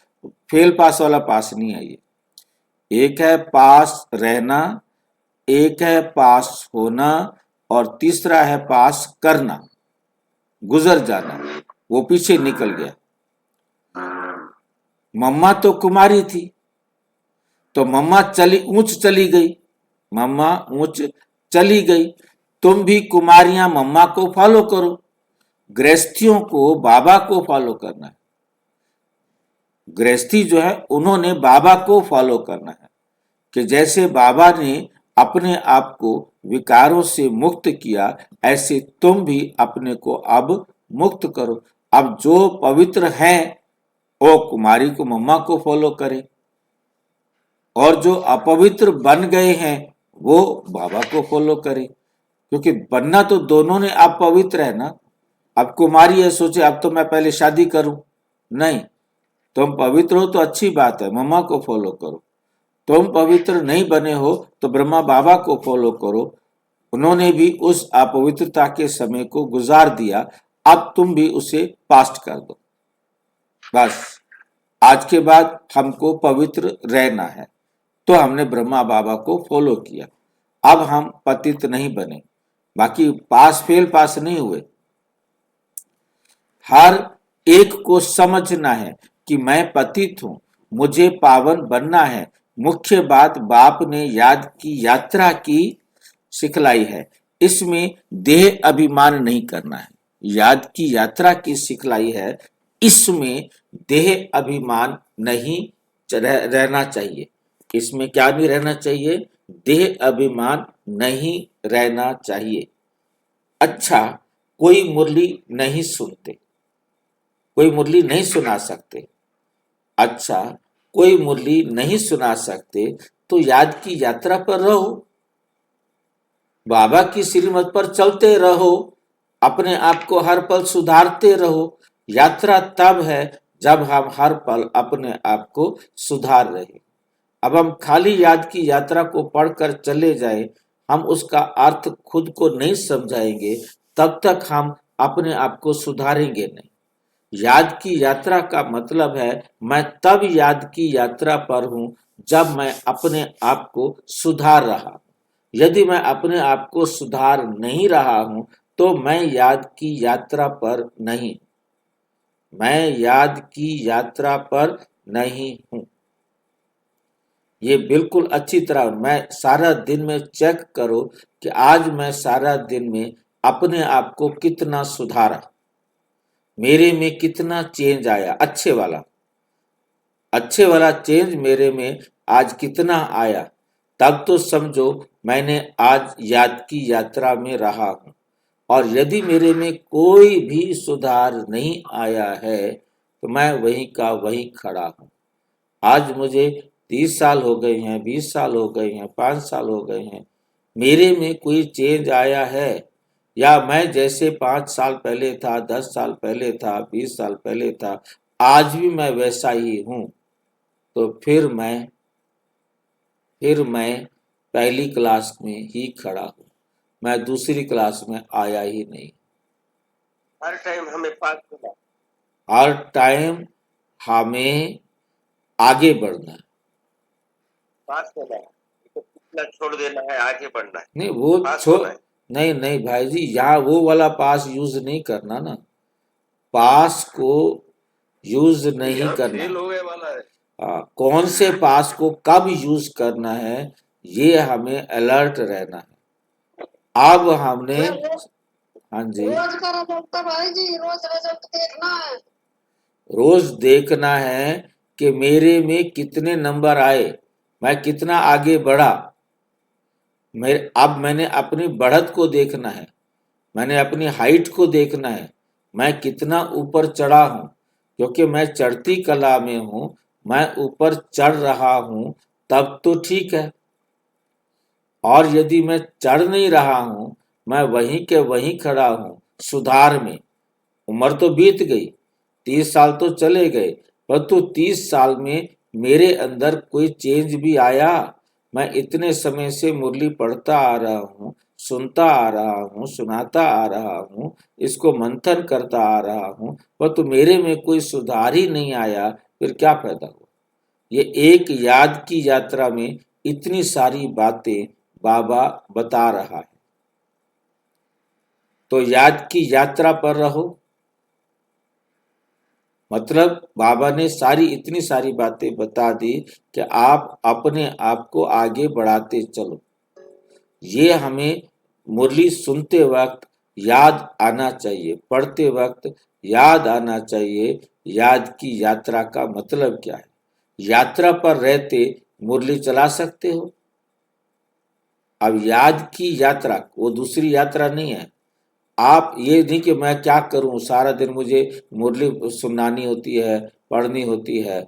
फेल पास वाला पास नहीं है ये। एक है पास रहना, एक है पास होना और तीसरा है पास करना, गुजर जाना, वो पीछे निकल गया। मम्मा तो कुमारी थी तो मम्मा ऊंच चली गई, मम्मा ऊंच चली गई। तुम भी कुमारियां मम्मा को फॉलो करो। गृहस्थियों को बाबा को फॉलो करना है। गृहस्थी जो है उन्होंने बाबा को फॉलो करना है कि जैसे बाबा ने अपने आप को विकारों से मुक्त किया, ऐसे तुम भी अपने को अब मुक्त करो। अब जो पवित्र हैं वो कुमारी को मम्मा को फॉलो करे और जो अपवित्र बन गए हैं वो बाबा को फॉलो करे, क्योंकि बनना तो दोनों ने आप पवित्र है ना। अब कुमारी है, सोचे अब तो मैं पहले शादी करूं, नहीं, तुम पवित्र हो तो अच्छी बात है, मम्मा को फॉलो करो। तुम पवित्र नहीं बने हो तो ब्रह्मा बाबा को फॉलो करो, उन्होंने भी उस अपवित्रता के समय को गुजार दिया, अब तुम भी उसे पास्ट कर दो। बस आज के बाद हमको पवित्र रहना है, तो हमने ब्रह्मा बाबा को फॉलो किया, अब हम पतित नहीं बने। बाकी पास फेल पास नहीं हुए। हर एक को समझना है कि मैं पतित हूं, मुझे पावन बनना है। मुख्य बात बाप ने याद की यात्रा की सिखलाई है, इसमें देह अभिमान नहीं करना है। याद की यात्रा की सिखलाई है, इसमें देह अभिमान नहीं रहना चाहिए। इसमें क्या नहीं रहना चाहिए? देह अभिमान नहीं रहना चाहिए। अच्छा, कोई मुरली नहीं सुनते, कोई मुरली नहीं सुना सकते। अच्छा, कोई मुरली नहीं सुना सकते तो याद की यात्रा पर रहो, बाबा की श्रीमत पर चलते रहो, अपने आप को हर पल सुधारते रहो। यात्रा तब है जब हम हर पल अपने आप को सुधार रहे। अब हम खाली याद की यात्रा को पढ़कर चले जाए, हम उसका अर्थ खुद को नहीं समझाएंगे तब तक हम अपने आप को सुधारेंगे नहीं। याद की यात्रा का मतलब है मैं तब याद की यात्रा पर हूं जब मैं अपने आप को सुधार रहा हूं। यदि मैं अपने आप को सुधार नहीं रहा हूं तो मैं याद की यात्रा पर नहीं, मैं याद की यात्रा पर नहीं हूं। ये बिल्कुल अच्छी तरह मैं सारा दिन में चेक करो कि आज मैं सारा दिन में अपने आप को कितना सुधारा, मेरे में कितना चेंज आया, अच्छे वाला चेंज मेरे में आज कितना आया। तब तो समझो मैंने आज याद की यात्रा में रहा हूं। और यदि मेरे में कोई भी सुधार नहीं आया है तो मैं वहीं का वहीं खड़ा हूं। आज मुझे 30 साल हो गए हैं, 20 साल हो गए हैं, 5 साल हो गए हैं, मेरे में कोई चेंज आया है? या मैं जैसे 5 साल पहले था, 10 साल पहले था, 20 साल पहले था, आज भी मैं वैसा ही हूं? तो फिर मैं पहली क्लास में ही खड़ा हूं, मैं दूसरी क्लास में आया ही नहीं। हर टाइम हमें पास होना, हर टाइम हमें आगे बढ़ना है। पास होना है, तो पिछला छोड़ देना है, आगे बढ़ना है। नहीं वो पास छो होना है। नहीं भाई जी, यहाँ वो वाला पास यूज नहीं करना ना, पास को यूज नहीं यहाँ करना। फेल हो गए वाला है। कौन से पास को कब यूज करना है ये हमें अलर्ट रहना है। अब हमने हाँ जी, रोज का रिजल्ट तो भाई जी, रोज रिजल्ट देखना है। रोज देखना है कि मेरे में कितने नंबर आए, मैं कितना आगे बढ़ा। अब मैंने अपनी बढ़त को देखना है, मैंने अपनी हाइट को देखना है, मैं कितना ऊपर चढ़ा हूं। क्योंकि मैं चढ़ती कला में हूं, मैं ऊपर चढ़ रहा हूं, तब तो ठीक है। और यदि मैं चढ़ नहीं रहा हूं, मैं वहीं के वहीं खड़ा हूं सुधार में, उम्र तो बीत गई, 30 साल तो चले गए, परंतु 30 साल में मेरे अंदर कोई चेंज भी आया? मैं इतने समय से मुरली पढ़ता आ रहा हूँ, सुनता आ रहा हूँ, सुनाता आ रहा हूँ, इसको मंथन करता आ रहा हूँ, परंतु मेरे में कोई सुधार ही नहीं आया, फिर क्या फायदा हुआ? ये एक याद की यात्रा में इतनी सारी बातें बाबा बता रहा है। तो याद की यात्रा पर रहो, मतलब बाबा ने इतनी सारी बातें बता दी कि आप अपने आप को आगे बढ़ाते चलो। ये हमें मुरली सुनते वक्त याद आना चाहिए, पढ़ते वक्त याद आना चाहिए, याद की यात्रा का मतलब क्या है। यात्रा पर रहते मुरली चला सकते हो। अब याद की यात्रा वो दूसरी यात्रा नहीं है। आप ये नहीं कि मैं क्या करूं, सारा दिन मुझे मुरली सुनानी होती है, पढ़नी होती है,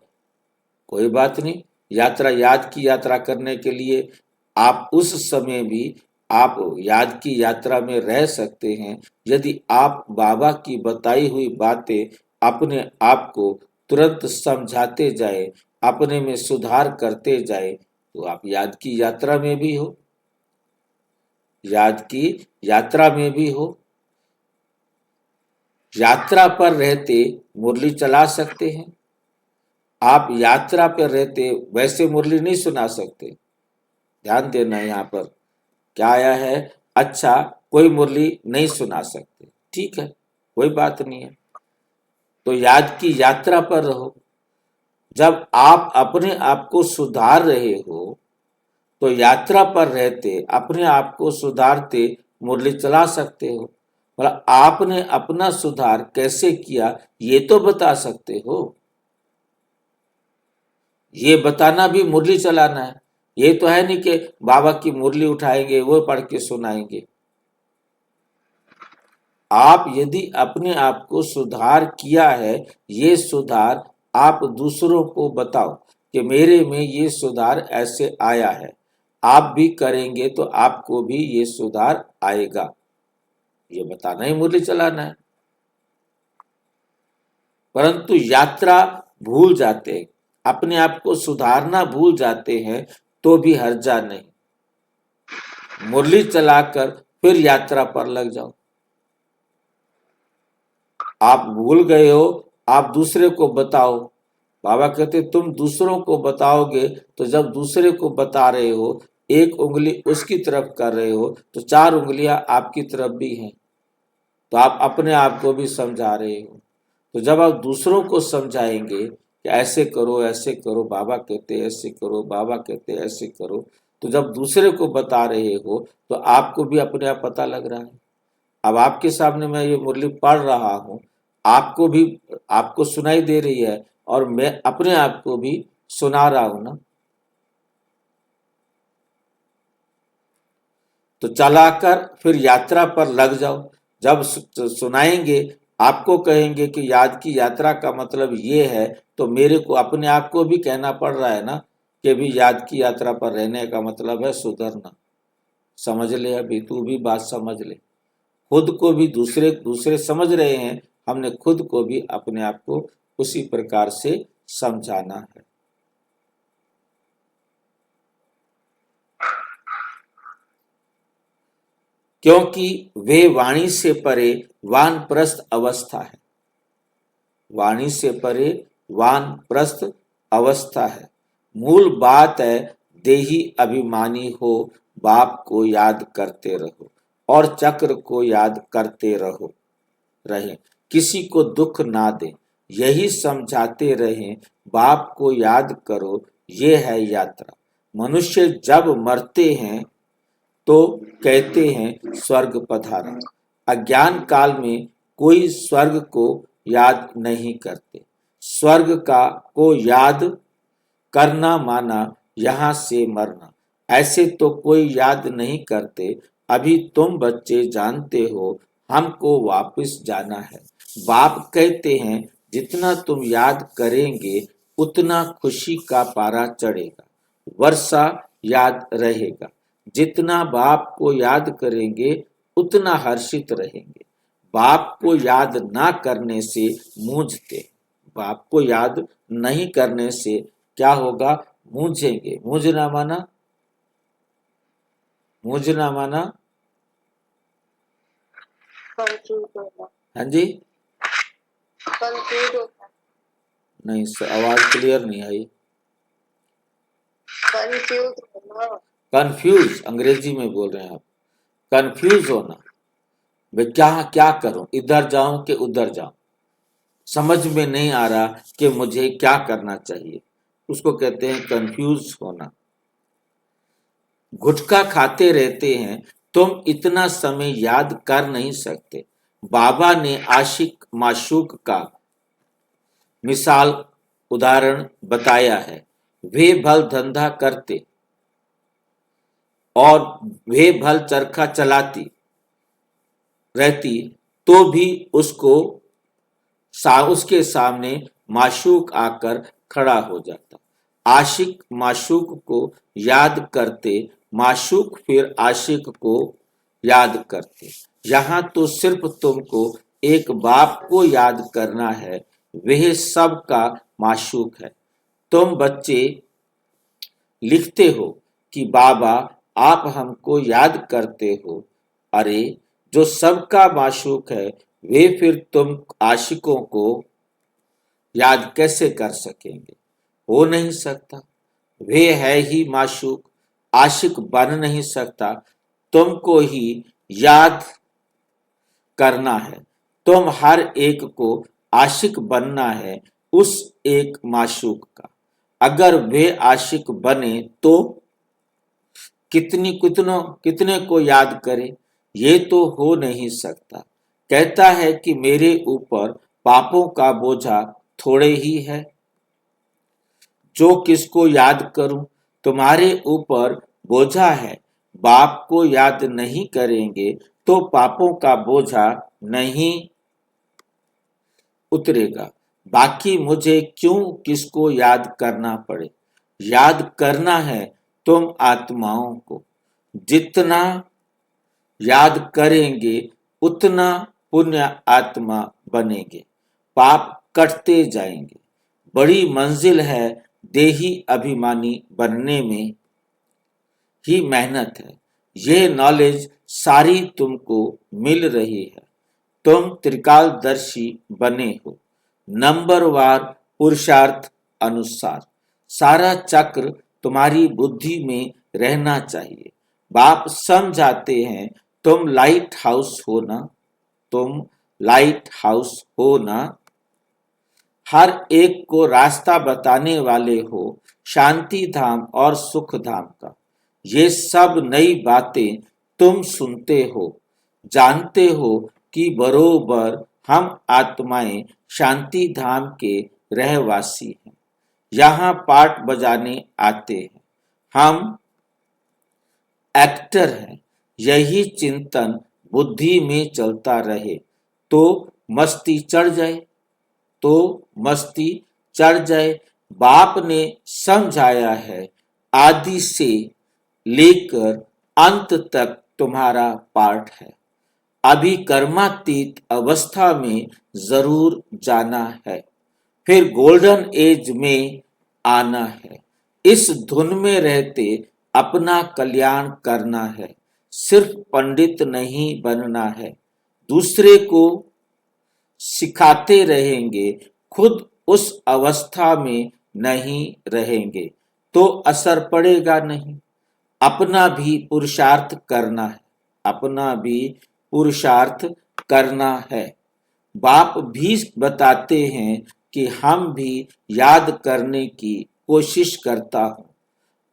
कोई बात नहीं। यात्रा याद की यात्रा करने के लिए आप उस समय भी आप याद की यात्रा में रह सकते हैं। यदि आप बाबा की बताई हुई बातें अपने आप को तुरंत समझाते जाए, अपने में सुधार करते जाए, तो आप याद की यात्रा में भी हो, याद की यात्रा में भी हो। यात्रा पर रहते मुरली चला सकते हैं। आप यात्रा पर रहते वैसे मुरली नहीं सुना सकते। ध्यान देना, यहाँ पर क्या आया है? अच्छा, कोई मुरली नहीं सुना सकते, ठीक है, कोई बात नहीं है। तो याद की यात्रा पर रहो। जब आप अपने आप को सुधार रहे हो तो यात्रा पर रहते अपने आप को सुधारते मुरली चला सकते हो। मतलब आपने अपना सुधार कैसे किया ये तो बता सकते हो। ये बताना भी मुरली चलाना है। ये तो है नहीं कि बाबा की मुरली उठाएंगे, वो पढ़ के सुनाएंगे। आप यदि अपने आप को सुधार किया है, ये सुधार आप दूसरों को बताओ कि मेरे में ये सुधार ऐसे आया है। आप भी करेंगे तो आपको भी ये सुधार आएगा। ये बताना ही मुरली चलाना है। परंतु यात्रा भूल जाते हैं, अपने आप को सुधारना भूल जाते हैं, तो भी हर्जा नहीं। मुरली चलाकर फिर यात्रा पर लग जाओ। आप भूल गए हो, आप दूसरे को बताओ। बाबा कहते तुम दूसरों को बताओगे तो जब दूसरे को बता रहे हो, एक उंगली उसकी तरफ कर रहे हो तो 4 उंगलियां आपकी तरफ भी हैं, तो आप अपने आप को भी समझा रहे हो। तो जब आप दूसरों को समझाएंगे कि ऐसे करो, बाबा कहते ऐसे करो, बाबा कहते ऐसे करो, तो जब दूसरे को बता रहे हो तो आपको भी अपने आप पता लग रहा है। अब आपके सामने मैं ये मुरली पढ़ रहा हूँ, आपको भी, आपको सुनाई दे रही है और मैं अपने आप को भी सुना रहा हूं ना। तो चलाकर फिर यात्रा पर लग जाओ। जब सुनाएंगे, आपको कहेंगे कि याद की यात्रा का मतलब ये है, तो मेरे को अपने आप को भी कहना पड़ रहा है ना कि भी याद की यात्रा पर रहने का मतलब है सुधरना। समझ ले, अभी तू भी बात समझ ले। खुद को भी दूसरे समझ रहे हैं, हमने खुद को भी अपने आप को उसी प्रकार से समझाना है। क्योंकि वे वाणी से परे वानप्रस्थ अवस्था है। वाणी से परे वानप्रस्थ अवस्था है। मूल बात है देही अभिमानी हो, बाप को याद करते रहो और चक्र को याद करते रहे, किसी को दुख ना दे, यही समझाते रहें, बाप को याद करो, ये है यात्रा। मनुष्य जब मरते हैं तो कहते हैं स्वर्ग पधारा। अज्ञान काल में कोई स्वर्ग को याद नहीं करते। स्वर्ग को याद करना माना यहाँ से मरना। ऐसे तो कोई याद नहीं करते। अभी तुम बच्चे जानते हो हमको वापस जाना है। बाप कहते हैं जितना तुम याद करेंगे उतना खुशी का पारा चढ़ेगा, वर्षा याद रहेगा। जितना बाप को याद करेंगे उतना हर्षित रहेंगे। बाप को याद ना करने से मूंझते, बाप को याद नहीं करने से क्या होगा? मूंझेंगे। मूंझना माना कंफ्यूज होना, हाँ जी, कंफ्यूज होना, नहीं आवाज क्लियर नहीं आई। कंफ्यूज होना। कंफ्यूज अंग्रेजी में बोल रहे हैं आप। कंफ्यूज होना, मैं क्या करूं, इधर जाऊं कि उधर जाऊं, समझ में नहीं आ रहा कि मुझे क्या करना चाहिए, उसको कहते हैं कंफ्यूज होना। गुटखा खाते रहते हैं, तुम इतना समय याद कर नहीं सकते। बाबा ने आशिक माशूक का मिसाल उदाहरण बताया है। वे भल धंधा करते और वे भल चरखा चलाती रहती तो भी उसके सामने माशूक आकर खड़ा हो जाता। आशिक माशूक को याद करते, माशूक फिर आशिक को याद करते। यहाँ तो सिर्फ तुमको एक बाप को याद करना है, वह सबका माशूक है। तुम बच्चे लिखते हो कि बाबा आप हमको याद करते हो। अरे जो सबका माशूक है वे फिर तुम आशिकों को याद कैसे कर सकेंगे? हो नहीं सकता। वे है ही माशूक, आशिक बन नहीं सकता। तुमको ही याद करना है। तुम हर एक को आशिक बनना है उस एक माशूक का। अगर वे आशिक बने तो कितने को याद करे? ये तो हो नहीं सकता। कहता है कि मेरे ऊपर पापों का बोझा थोड़े ही है, जो किसको याद करूं? तुम्हारे ऊपर बोझा है। बाप को याद नहीं करेंगे तो पापों का बोझा नहीं उतरेगा। बाकी मुझे क्यों किसको याद करना पड़े? याद करना है तुम आत्माओं को। जितना याद करेंगे उतना पुण्य आत्मा बनेंगे, पाप कटते जाएंगे। बड़ी मंजिल है देही अभिमानी बनने में ही मेहनत है। यह नॉलेज सारी तुमको मिल रही है। तुम त्रिकालदर्शी बने हो। नंबरवार पुरुषार्थ अनुसार सारा चक्र तुम्हारी बुद्धि में रहना चाहिए। बाप समझाते हैं तुम लाइट हाउस हो ना, तुम लाइट हाउस हो ना, हर एक को रास्ता बताने वाले हो, शांति धाम और सुख धाम का। ये सब नई बातें तुम सुनते हो, जानते हो कि बरोबर हम आत्माएं शांति धाम के रहवासी हैं, यहाँ पाठ बजाने आते हैं, हम एक्टर हैं। यही चिंतन बुद्धि में चलता रहे तो मस्ती चढ़ जाए, तो मस्ती चढ़ जाए। बाप ने समझाया है आदि से लेकर अंत तक तुम्हारा पाठ है। अभी कर्मातीत अवस्था में जरूर जाना है, फिर गोल्डन एज में आना है। इस धुन में रहते अपना कल्याण करना है, सिर्फ पंडित नहीं बनना है। दूसरे को सिखाते रहेंगे, खुद उस अवस्था में नहीं रहेंगे तो असर पड़ेगा नहीं। अपना भी पुरुषार्थ करना है, अपना भी पुरुषार्थ करना है। बाप भी बताते हैं कि हम भी याद करने की कोशिश करता हूँ।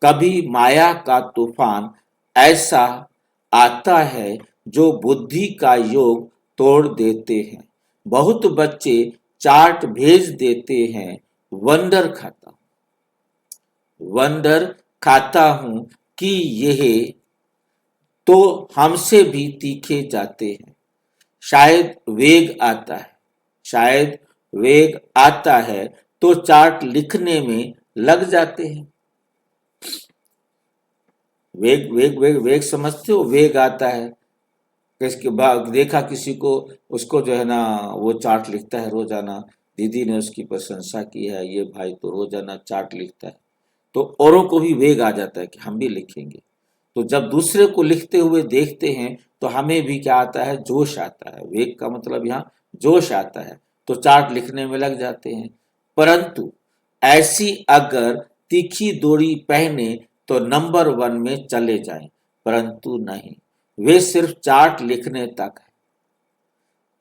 कभी माया का तूफान ऐसा आता है जो बुद्धि का योग तोड़ देते हैं। बहुत बच्चे चार्ट भेज देते हैं, वंडर खाता हूं कि यह तो हमसे भी तीखे जाते हैं। शायद वेग आता है तो चार्ट लिखने में लग जाते हैं। वेग समझते हो? वेग आता है, किसके बाद देखा किसी को, उसको जो है ना वो चार्ट लिखता है रोजाना, दीदी ने उसकी प्रशंसा की है, ये भाई तो रोजाना चार्ट लिखता है, तो औरों को भी वेग आ जाता है कि हम भी लिखेंगे। तो जब दूसरे को लिखते हुए देखते हैं तो हमें भी क्या आता है, जोश आता है। वेग का मतलब यहाँ जोश आता है, तो चार्ट लिखने में लग जाते हैं। परंतु ऐसी अगर तीखी डोरी पहने तो नंबर 1 में चले जाएं, परंतु नहीं, वे सिर्फ चार्ट लिखने तक है।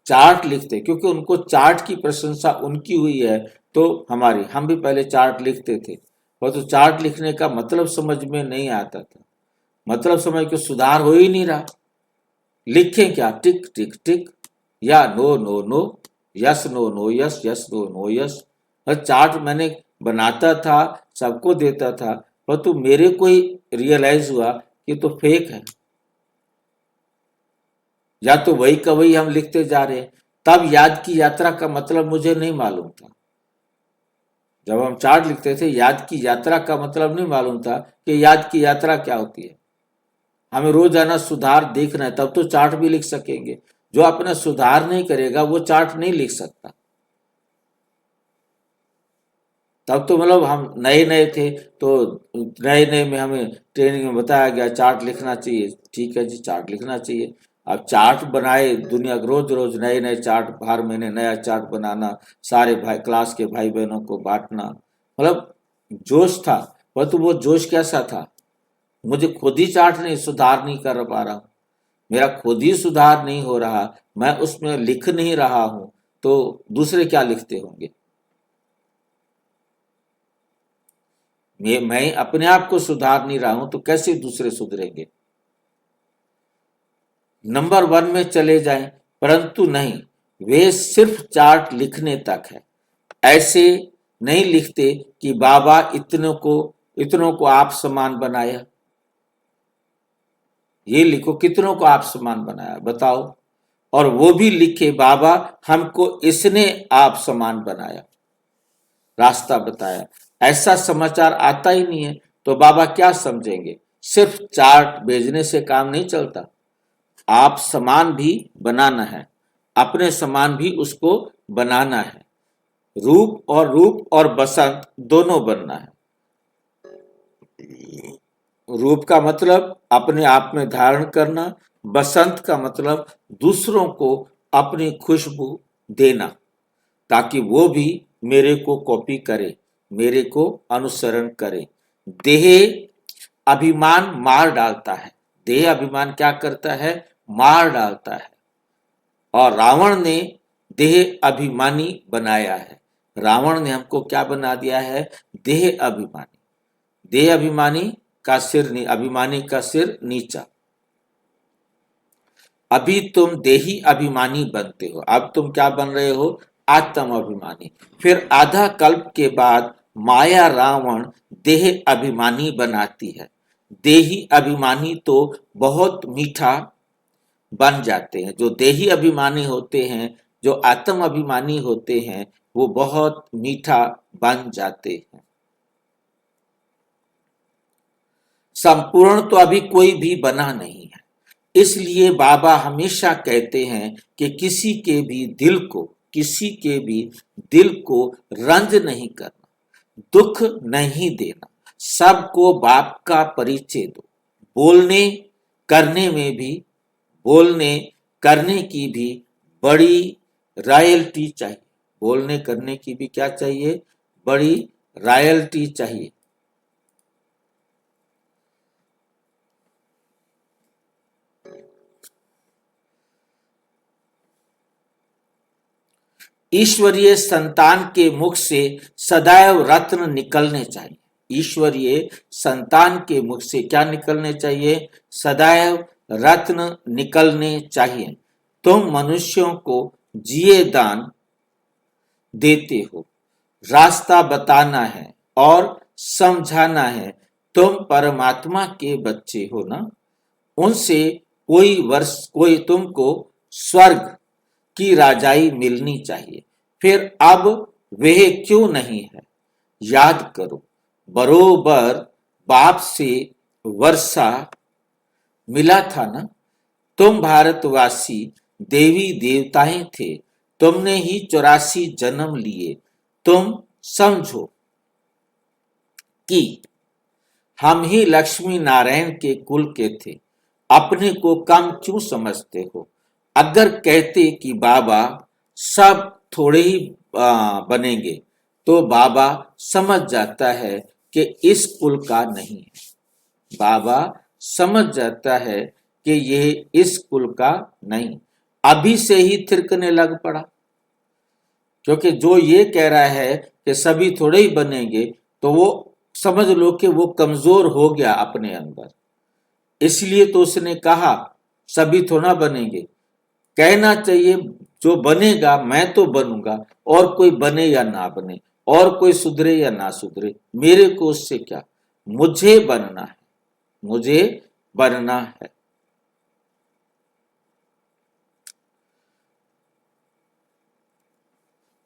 चार्ट लिखते क्योंकि उनको चार्ट की प्रशंसा उनकी हुई है, तो हम भी पहले चार्ट लिखते थे, और तो चार्ट लिखने का मतलब समझ में नहीं आता था। मतलब समझ के सुधार हो ही नहीं रहा। लिखें क्या? टिक टिक टिक, या no no no, yes no no yes, yes no no yes. Chart मैंने बनाता था, सबको देता था, पर तो मेरे को ही रियलाइज हुआ कि तो फेक है, या तो वही का वही हम लिखते जा रहे हैं। तब याद की यात्रा का मतलब मुझे नहीं मालूम था। जब हम चार्ट लिखते थे, याद की यात्रा का मतलब नहीं मालूम था कि याद की यात्रा क्या होती है। हमें रोजाना सुधार देखना है, तब तो चार्ट भी लिख सकेंगे। जो अपना सुधार नहीं करेगा वो चार्ट नहीं लिख सकता। तब तो मतलब हम नए थे, तो नए में हमें ट्रेनिंग में बताया गया चार्ट लिखना चाहिए। ठीक है जी, चार्ट लिखना चाहिए। अब चार्ट बनाए दुनिया, रोज रोज नए चार्ट, हर महीने नया चार्ट बनाना, सारे भाई क्लास के भाई बहनों को बांटना, मतलब जोश था। परंतु वो जोश कैसा था, मुझे खुद ही चार्ट नहीं, सुधार नहीं कर पा रहा हूँ, मेरा खुद ही सुधार नहीं हो रहा, मैं उसमें लिख नहीं रहा हूं, तो दूसरे क्या लिखते होंगे। मैं अपने आप को सुधार नहीं रहा हूं तो कैसे दूसरे सुधरेंगे। नंबर 1 में चले जाएं, परंतु नहीं, वे सिर्फ चार्ट लिखने तक है। ऐसे नहीं लिखते कि बाबा इतनों को आप समान बनाया। ये लिखो कितनों को आप समान बनाया, बताओ। और वो भी लिखे बाबा हमको इसने आप समान बनाया, रास्ता बताया। ऐसा समाचार आता ही नहीं है, तो बाबा क्या समझेंगे। सिर्फ चार्ट भेजने से काम नहीं चलता, आप समान भी बनाना है, अपने समान भी उसको बनाना है। रूप और बसंत दोनों बनना है। रूप का मतलब अपने आप में धारण करना, बसंत का मतलब दूसरों को अपनी खुशबू देना, ताकि वो भी मेरे को कॉपी करे, मेरे को अनुसरण करे। देह अभिमान मार डालता है। देह अभिमान क्या करता है? मार डालता है। और रावण ने देह अभिमानी बनाया है। रावण ने हमको क्या बना दिया है? देह अभिमानी। देह अभिमानी का सिर अभिमानी का सिर नीचा। अभी तुम देही अभिमानी बनते हो, अब तुम क्या बन रहे हो? आत्म अभिमानी। फिर आधा कल्प के बाद माया रावण देह अभिमानी बनाती है। देही अभिमानी तो बहुत मीठा बन जाते हैं। जो देही अभिमानी होते हैं, जो आत्म अभिमानी होते हैं, वो बहुत मीठा बन जाते हैं। संपूर्ण तो अभी कोई भी बना नहीं है। इसलिए बाबा हमेशा कहते हैं कि किसी के भी दिल को रंज नहीं करना, दुख नहीं देना, सबको बाप का परिचय दो। बोलने करने की भी बड़ी रॉयल्टी चाहिए। बोलने करने की भी क्या चाहिए? बड़ी रॉयल्टी चाहिए। ईश्वरीय संतान के मुख से सदैव रत्न निकलने चाहिए। ईश्वरीय संतान के मुख से क्या निकलने चाहिए? सदैव रत्न निकलने चाहिए। तुम मनुष्यों को जिए दान देते हो, रास्ता बताना है और समझाना है। तुम परमात्मा के बच्चे हो ना, उनसे कोई तुमको स्वर्ग की राजाई मिलनी चाहिए। फिर अब वह क्यों नहीं है? याद करो, बरोबर बाप से वर्षा मिला था ना। तुम भारतवासी देवी देवताएं थे, तुमने ही 84 जन्म लिए। तुम समझो कि हम ही लक्ष्मी नारायण के कुल के थे। अपने को कम क्यों समझते हो? अगर कहते कि बाबा सब थोड़े ही बनेंगे, तो बाबा समझ जाता है कि इस कुल का नहीं है। बाबा समझ जाता है कि यह इस कुल का नहीं। अभी से ही थिरकने लग पड़ा, क्योंकि जो ये कह रहा है कि सभी थोड़े ही बनेंगे, तो वो समझ लो कि वो कमजोर हो गया अपने अंदर। इसलिए तो उसने कहा सभी थोड़ा बनेंगे। कहना चाहिए जो बनेगा मैं तो बनूंगा, और कोई बने या ना बने, और कोई सुधरे या ना सुधरे, मेरे को उससे क्या? मुझे बनना है, मुझे बनना है।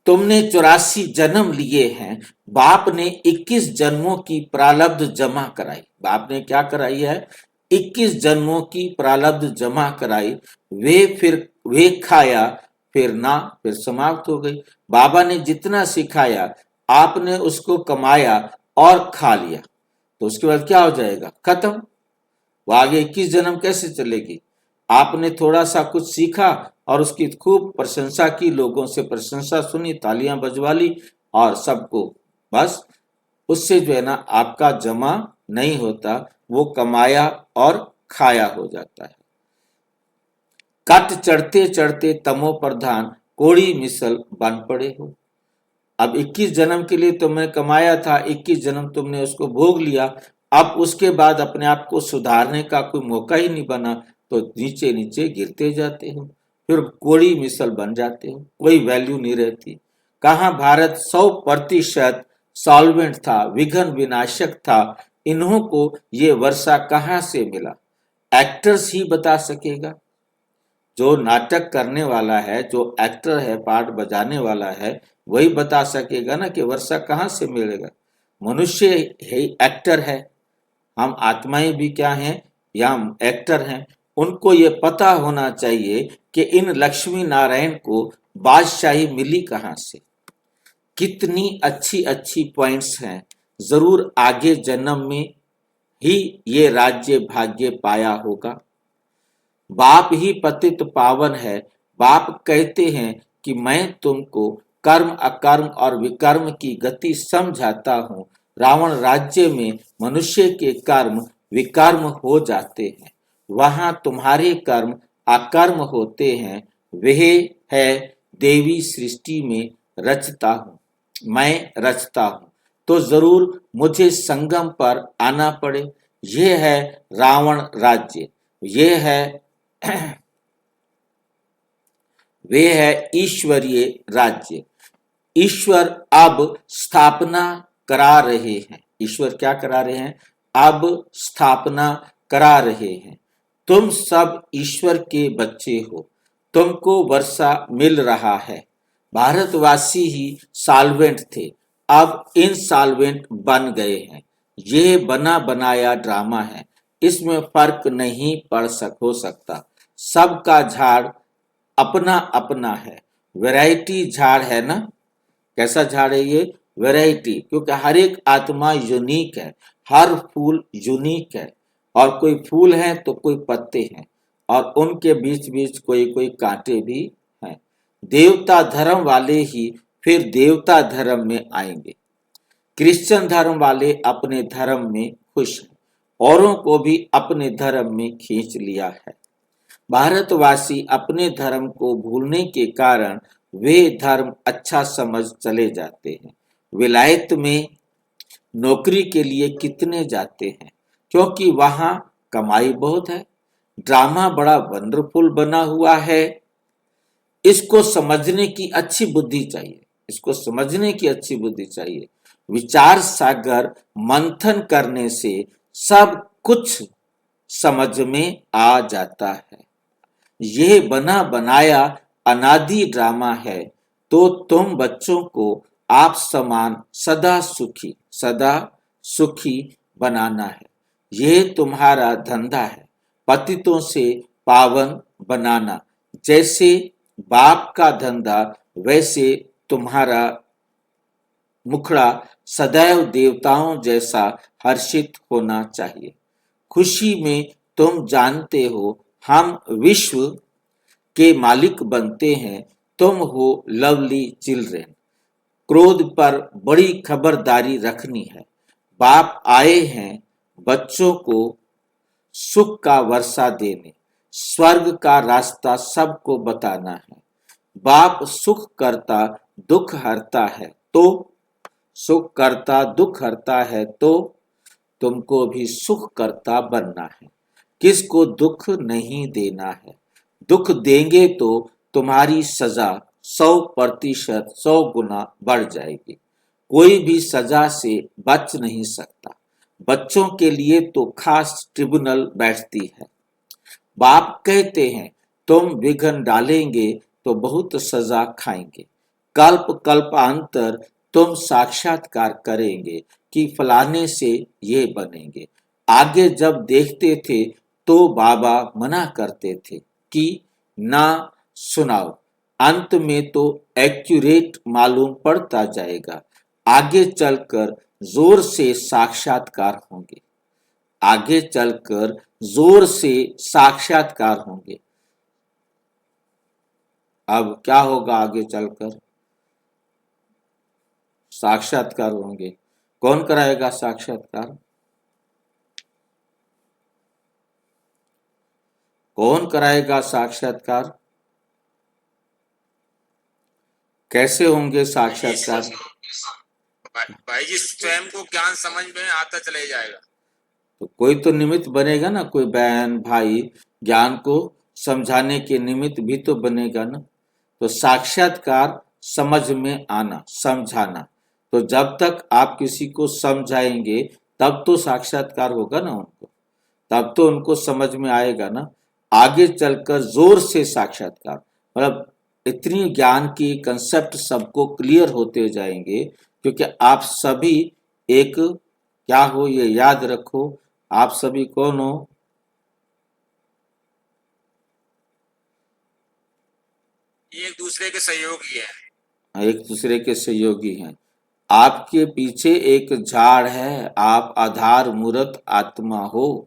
तुमने 84 जन्म लिए हैं। बाप ने 21 जन्मों की प्रारब्ध जमा कराई। बाप ने क्या कराई है? 21 जन्मों की प्रारब्ध जमा कराई। वे खाया, फिर समाप्त हो गई। बाबा ने जितना सिखाया आपने उसको कमाया और खा लिया, तो उसके बाद क्या हो जाएगा? खत्म। वो आगे 21 जन्म कैसे चलेगी? आपने थोड़ा सा कुछ सीखा और उसकी खूब प्रशंसा की, लोगों से प्रशंसा सुनी, तालियां बजवा ली और सबको, बस उससे जो है ना आपका जमा नहीं होता, वो कमाया और खाया हो जाता है। कट चढ़ते चढ़ते तमो प्रधान कोड़ी मिसल बन पड़े हो। अब 21 जन्म के लिए तुमने कमाया था, 21 जन्म तुमने उसको भोग लिया, अब उसके बाद अपने आप को सुधारने का कोई मौका ही नहीं बना, तो नीचे नीचे गिरते जाते हो, फिर कोड़ी मिसल बन जाते हो, कोई वैल्यू नहीं रहती। कहाँ भारत 100% सॉल्वेंट था, विघ्न विनाशक था, इन्हों को ये वर्षा कहाँ से मिला? एक्टर्स ही बता सकेगा। जो नाटक करने वाला है, जो एक्टर है, पार्ट बजाने वाला है, वही बता सकेगा ना कि वर्षा कहाँ से मिलेगा। मनुष्य है, एक्टर है, हम आत्माएं भी क्या हैं? या एक्टर हैं। उनको ये पता होना चाहिए कि इन लक्ष्मी नारायण को बादशाही मिली कहाँ से। कितनी अच्छी अच्छी पॉइंट्स हैं। जरूर आगे जन्म में ही ये राज्य भाग्य पाया होगा। बाप ही पतित पावन है, बाप कहते हैं कि मैं तुमको कर्म अकर्म और विकर्म की गति समझाता हूँ। रावण राज्य में मनुष्य के कर्म विकर्म हो जाते हैं, वहां तुम्हारे कर्म अकर्म होते हैं। वह है देवी सृष्टि में रचता हूँ, मैं रचता हूँ, तो जरूर मुझे संगम पर आना पड़े। यह है रावण राज्य, यह है वे है ईश्वरीय राज्य। ईश्वर अब स्थापना करा रहे हैं। ईश्वर क्या करा रहे हैं? अब स्थापना करा रहे हैं। तुम सब ईश्वर के बच्चे हो, तुमको वर्षा मिल रहा है। भारतवासी ही सॉल्वेंट थे, अब इन सॉल्वेंट बन गए हैं। यह बना बनाया ड्रामा है, इसमें फर्क नहीं हो सकता। सबका झाड़ अपना अपना है। वैरायटी झाड़ है ना? कैसा झाड़ है ये? वैरायटी, क्योंकि हर एक आत्मा यूनिक है, हर फूल यूनिक है, और कोई फूल है तो कोई पत्ते हैं, और उनके बीच बीच कोई कोई कांटे भी हैं। देवता धर्म वाले ही फिर देवता धर्म में आएंगे। क्रिश्चियन धर्म वाले अपने धर्म में खुश हैं, औरों को भी अपने धर्म में खींच लिया है। भारतवासी अपने धर्म को भूलने के कारण वे धर्म अच्छा समझ चले जाते हैं। विलायत में नौकरी के लिए कितने जाते हैं? क्योंकि वहां कमाई बहुत है। ड्रामा बड़ा वंडरफुल बना हुआ है। इसको समझने की अच्छी बुद्धि चाहिए, इसको समझने की अच्छी बुद्धि चाहिए। विचार सागर मंथन करने से सब कुछ समझ में आ जाता है। यह बना बनाया अनादि ड्रामा है, तो तुम बच्चों को आप समान सदा सुखी बनाना है। यह तुम्हारा धंधा है, पतितों से पावन बनाना। जैसे बाप का धंधा, वैसे तुम्हारा मुखड़ा सदैव देवताओं जैसा हर्षित होना चाहिए। खुशी में तुम जानते हो हम विश्व के मालिक बनते हैं, तुम हो लवली चिल्ड्रेन। क्रोध पर बड़ी खबरदारी रखनी है। बाप आए हैं बच्चों को सुख का वर्षा देने, स्वर्ग का रास्ता सबको बताना है। बाप सुख करता दुख हरता है, तो तुमको भी सुख करता बनना है। किसको दुख नहीं देना है। दुख देंगे तो तुम्हारी सजा 100% 100 गुना बढ़ जाएगी। कोई भी सजा से बच नहीं सकता। बच्चों के लिए तो खास ट्रिब्यूनल बैठती है। बाप कहते हैं तुम विघ्न डालेंगे तो बहुत सजा खाएंगे। कल्प कल्पांतर तुम साक्षात्कार करेंगे कि फलाने से ये बनेंगे। आगे जब देखते थे तो बाबा मना करते थे कि ना सुनाओ। अंत में तो एक्यूरेट मालूम पड़ता जाएगा। आगे चलकर जोर से साक्षात्कार होंगे। आगे चलकर जोर से साक्षात्कार होंगे। अब क्या होगा? आगे चलकर साक्षात्कार होंगे। कौन कराएगा साक्षात्कार? कौन कराएगा साक्षात्कार? कैसे होंगे साक्षात्कार? भाई जी स्वयं को ज्ञान समझ में आता चले जाएगा। तो कोई तो निमित्त बनेगा ना, कोई बहन भाई ज्ञान को समझाने के निमित्त भी तो बनेगा ना। तो साक्षात्कार समझ में आना, समझाना। तो जब तक आप किसी को समझाएंगे तब तो साक्षात्कार होगा ना उनको, तब तो उनको समझ में आएगा ना। आगे चलकर जोर से साक्षात्कार, मतलब इतनी ज्ञान की कंसेप्ट सबको क्लियर होते जाएंगे, क्योंकि आप सभी एक क्या हो ये याद रखो। आप सभी कौन हो? एक दूसरे के सहयोगी है। एक दूसरे के सहयोगी हैं। आपके पीछे एक झाड़ है, आप आधार मूर्त आत्मा हो।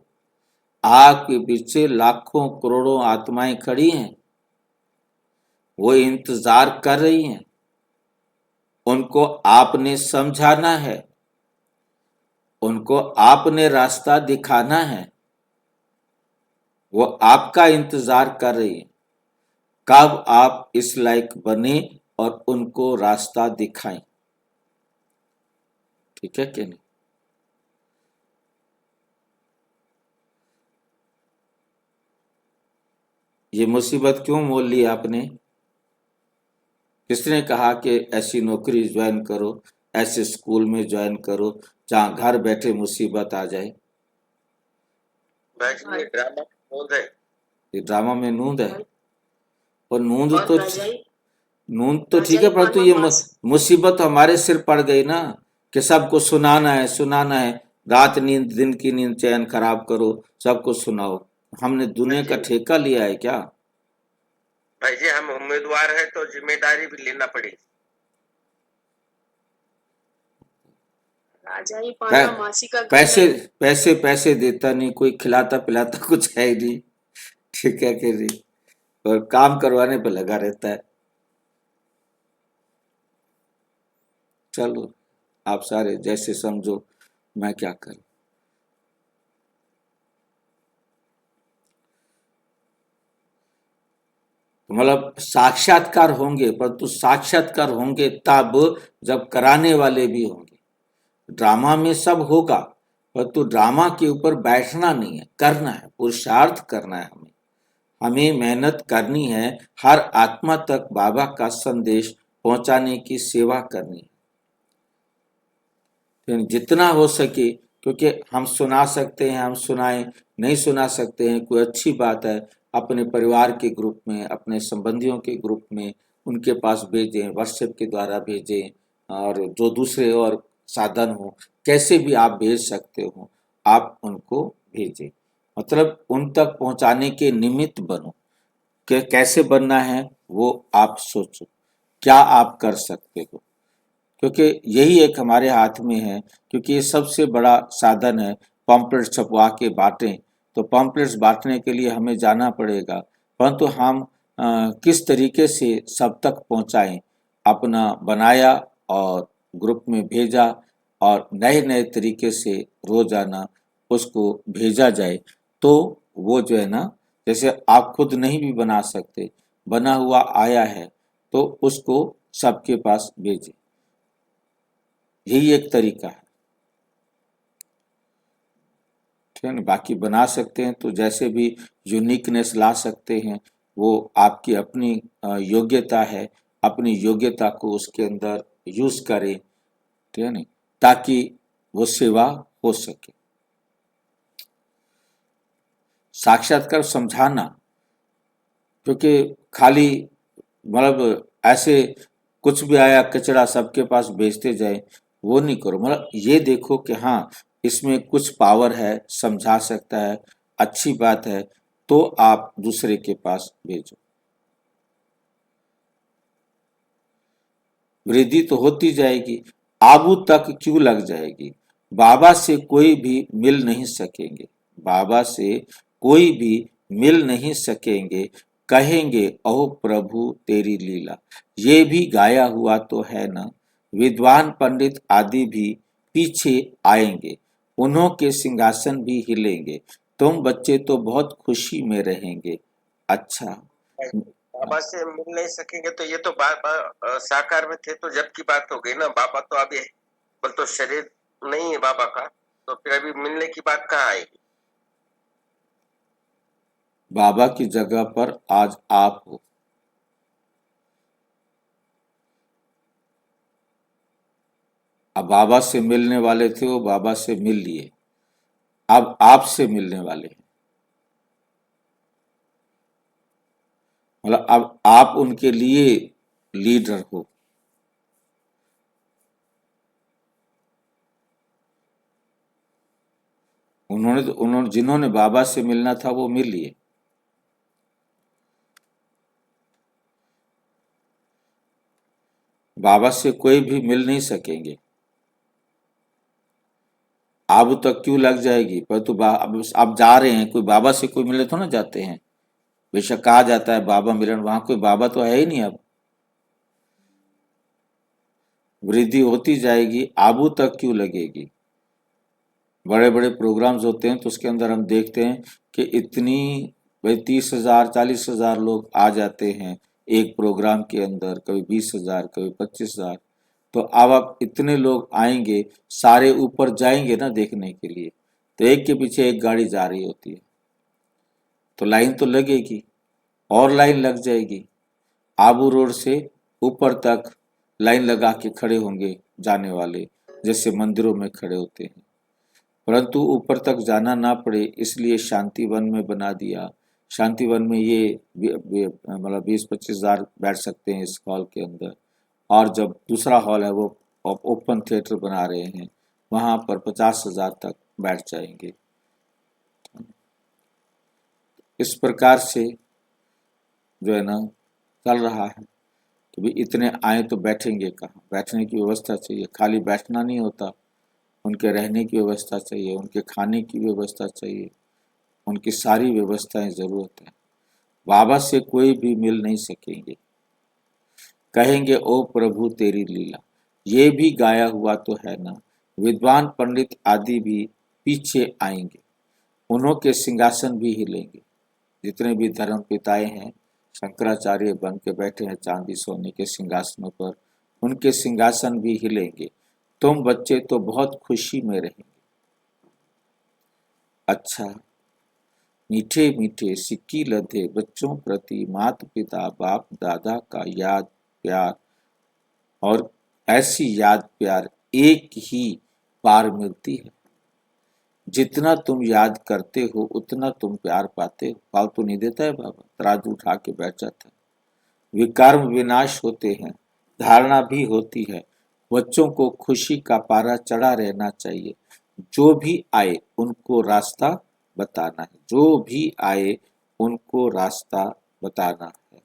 आपके पीछे लाखों करोड़ों आत्माएं खड़ी हैं। वो इंतजार कर रही हैं, उनको आपने समझाना है, उनको आपने रास्ता दिखाना है। वो आपका इंतजार कर रही है कब आप इस लायक बने और उनको रास्ता दिखाएं। ठीक है कि नहीं? ये मुसीबत क्यों मोल ली आपने? किसने कहा कि ऐसी नौकरी ज्वाइन करो, ऐसे स्कूल में ज्वाइन करो जहां घर बैठे मुसीबत आ जाए? भाई जी ये ड्रामा बहुत है। ये ड्रामा में नूंद है। और नूंद और तो ठीक है, परंतु ये मुसीबत हमारे सिर पड़ गई ना कि सबको सुनाना है, रात नींद दिन की नींद चैन खराब करो, सबको सुनाओ। हमने दुनिया का ठेका लिया है क्या? भाई जी हम उम्मीदवार है तो जिम्मेदारी भी लेना पड़ेगी। राजा ही पाना मासी का घर पैसे है। पैसे पैसे देता नहीं कोई, खिलाता पिलाता कुछ है ही नहीं। ठीक है कि नहीं? और काम करवाने पे लगा रहता है। चलो आप सारे जैसे समझो, मैं क्या करूं। मतलब साक्षात्कार होंगे, परंतु साक्षात्कार होंगे तब जब कराने वाले भी होंगे। ड्रामा में सब होगा, परंतु ड्रामा के ऊपर बैठना नहीं है, करना है, पुरुषार्थ करना है। हमें मेहनत करनी है, हर आत्मा तक बाबा का संदेश पहुंचाने की सेवा करनी है। तो जितना हो सके, क्योंकि हम सुना सकते हैं, हम सुनाएं, नहीं सुना सकते हैं, कोई अच्छी बात है, अपने परिवार के ग्रुप में, अपने संबंधियों के ग्रुप में उनके पास भेजें, व्हाट्सएप के द्वारा भेजें, और जो दूसरे और साधन हो, कैसे भी आप भेज सकते हो, आप उनको भेजें। मतलब उन तक पहुंचाने के निमित्त बनो। कि कैसे बनना है वो आप सोचो, क्या आप कर सकते हो, क्योंकि यही एक हमारे हाथ में है। क्योंकि ये सबसे बड़ा साधन है, पम्पलेट छपवा के बांटें। तो पम्पलेट्स बांटने के लिए हमें जाना पड़ेगा, परंतु हम किस तरीके से सब तक पहुंचाएं, अपना बनाया और ग्रुप में भेजा, और नए नए तरीके से रोजाना उसको भेजा जाए। तो वो जो है ना, जैसे आप खुद नहीं भी बना सकते, बना हुआ आया है तो उसको सबके पास भेजें। यही एक तरीका है। ठीक है ना? बाकी बना सकते हैं तो जैसे भी यूनिकनेस ला सकते हैं, वो आपकी अपनी योग्यता है। अपनी योग्यता को उसके अंदर यूज करें, ठीक है ना, ताकि वो सेवा हो सके। साक्षात्कार समझाना, क्योंकि खाली मतलब ऐसे कुछ भी आया कचरा सबके पास भेजते जाए, वो नहीं करो। मतलब ये देखो कि हाँ इसमें कुछ पावर है, समझा सकता है, अच्छी बात है, तो आप दूसरे के पास भेजो। वृद्धि तो होती जाएगी, आबू तक क्यों लग जाएगी। बाबा से कोई भी मिल नहीं सकेंगे, बाबा से कोई भी मिल नहीं सकेंगे, कहेंगे ओह प्रभु तेरी लीला। ये भी गाया हुआ तो है ना, विद्वान पंडित आदि भी पीछे आएंगे, उन्हों के सिंहासन भी हिलेंगे, तुम बच्चे तो बहुत खुशी में रहेंगे। अच्छा, बाबा से मिल नहीं सकेंगे तो ये तो बाबा साकार में थे तो जब की बात हो गई ना। बाबा तो अभी बोल तो शरीर नहीं है बाबा का, तो फिर अभी मिलने की बात कहाँ आएगी। बाबा की जगह पर आज आप हो। अब बाबा से मिलने वाले थे, वो बाबा से मिल लिए, अब आपसे मिलने वाले हैं। मतलब अब आप उनके लिए लीडर हो। उन्होंने जिन्होंने बाबा से मिलना था वो मिल लिए। बाबा से कोई भी मिल नहीं सकेंगे। अब तक क्यों लग जाएगी, पर तो अब जा रहे हैं, कोई बाबा से कोई मिले तो ना जाते हैं। बेशक कहा जाता है बाबा मिलन, वहां कोई बाबा तो है ही नहीं। अब वृद्धि होती जाएगी, आबू तक क्यों लगेगी। बड़े बड़े प्रोग्राम्स होते हैं तो उसके अंदर हम देखते हैं कि इतनी भाई 30,000 40,000 लोग आ जाते हैं एक प्रोग्राम के अंदर, कभी 20,000 कभी 25,000। तो अब आप इतने लोग आएंगे, सारे ऊपर जाएंगे ना देखने के लिए, तो एक के पीछे एक गाड़ी जा रही होती है, तो लाइन तो लगेगी और लाइन लग जाएगी। आबू रोड से ऊपर तक लाइन लगा के खड़े होंगे जाने वाले, जैसे मंदिरों में खड़े होते हैं। परंतु ऊपर तक जाना ना पड़े इसलिए शांतिवन में बना दिया। शांतिवन में ये मतलब 20-25 हजार बैठ सकते हैं इस हॉल के अंदर, और जब दूसरा हॉल है वो ओपन थिएटर बना रहे हैं, वहां पर 50,000 तक बैठ जाएंगे। इस प्रकार से जो है ना चल रहा है कि भाई इतने आए तो बैठेंगे कहाँ, बैठने की व्यवस्था चाहिए। खाली बैठना नहीं होता, उनके रहने की व्यवस्था चाहिए, उनके खाने की व्यवस्था चाहिए, उनकी सारी व्यवस्थाएं जरूरत है। बाबा से कोई भी मिल नहीं सकेंगे, कहेंगे ओ प्रभु तेरी लीला। ये भी गाया हुआ तो है ना, विद्वान पंडित आदि भी पीछे आएंगे, उन्हों के सिंहासन भी हिलेंगे। जितने भी धर्म पिताएं हैं, शंकराचार्य बन के बैठे हैं चांदी सोने के सिंहासनों पर, उनके सिंहासन भी हिलेंगे। तुम बच्चे तो बहुत खुशी में रहेंगे। अच्छा, मीठे मीठे सिक्की लदे बच्चों प्रति माता पिता बाप दादा का याद प्यार, और ऐसी याद प्यार एक ही बार मिलती है। जितना तुम याद करते हो उतना तुम प्यार पाते हो। फालतू नहीं देता है बाबा, तराजू उठा के बैठ जाता है। विकर्म विनाश होते हैं, धारणा भी होती है। बच्चों को खुशी का पारा चढ़ा रहना चाहिए। जो भी आए उनको रास्ता बताना है, जो भी आए उनको रास्ता बताना है।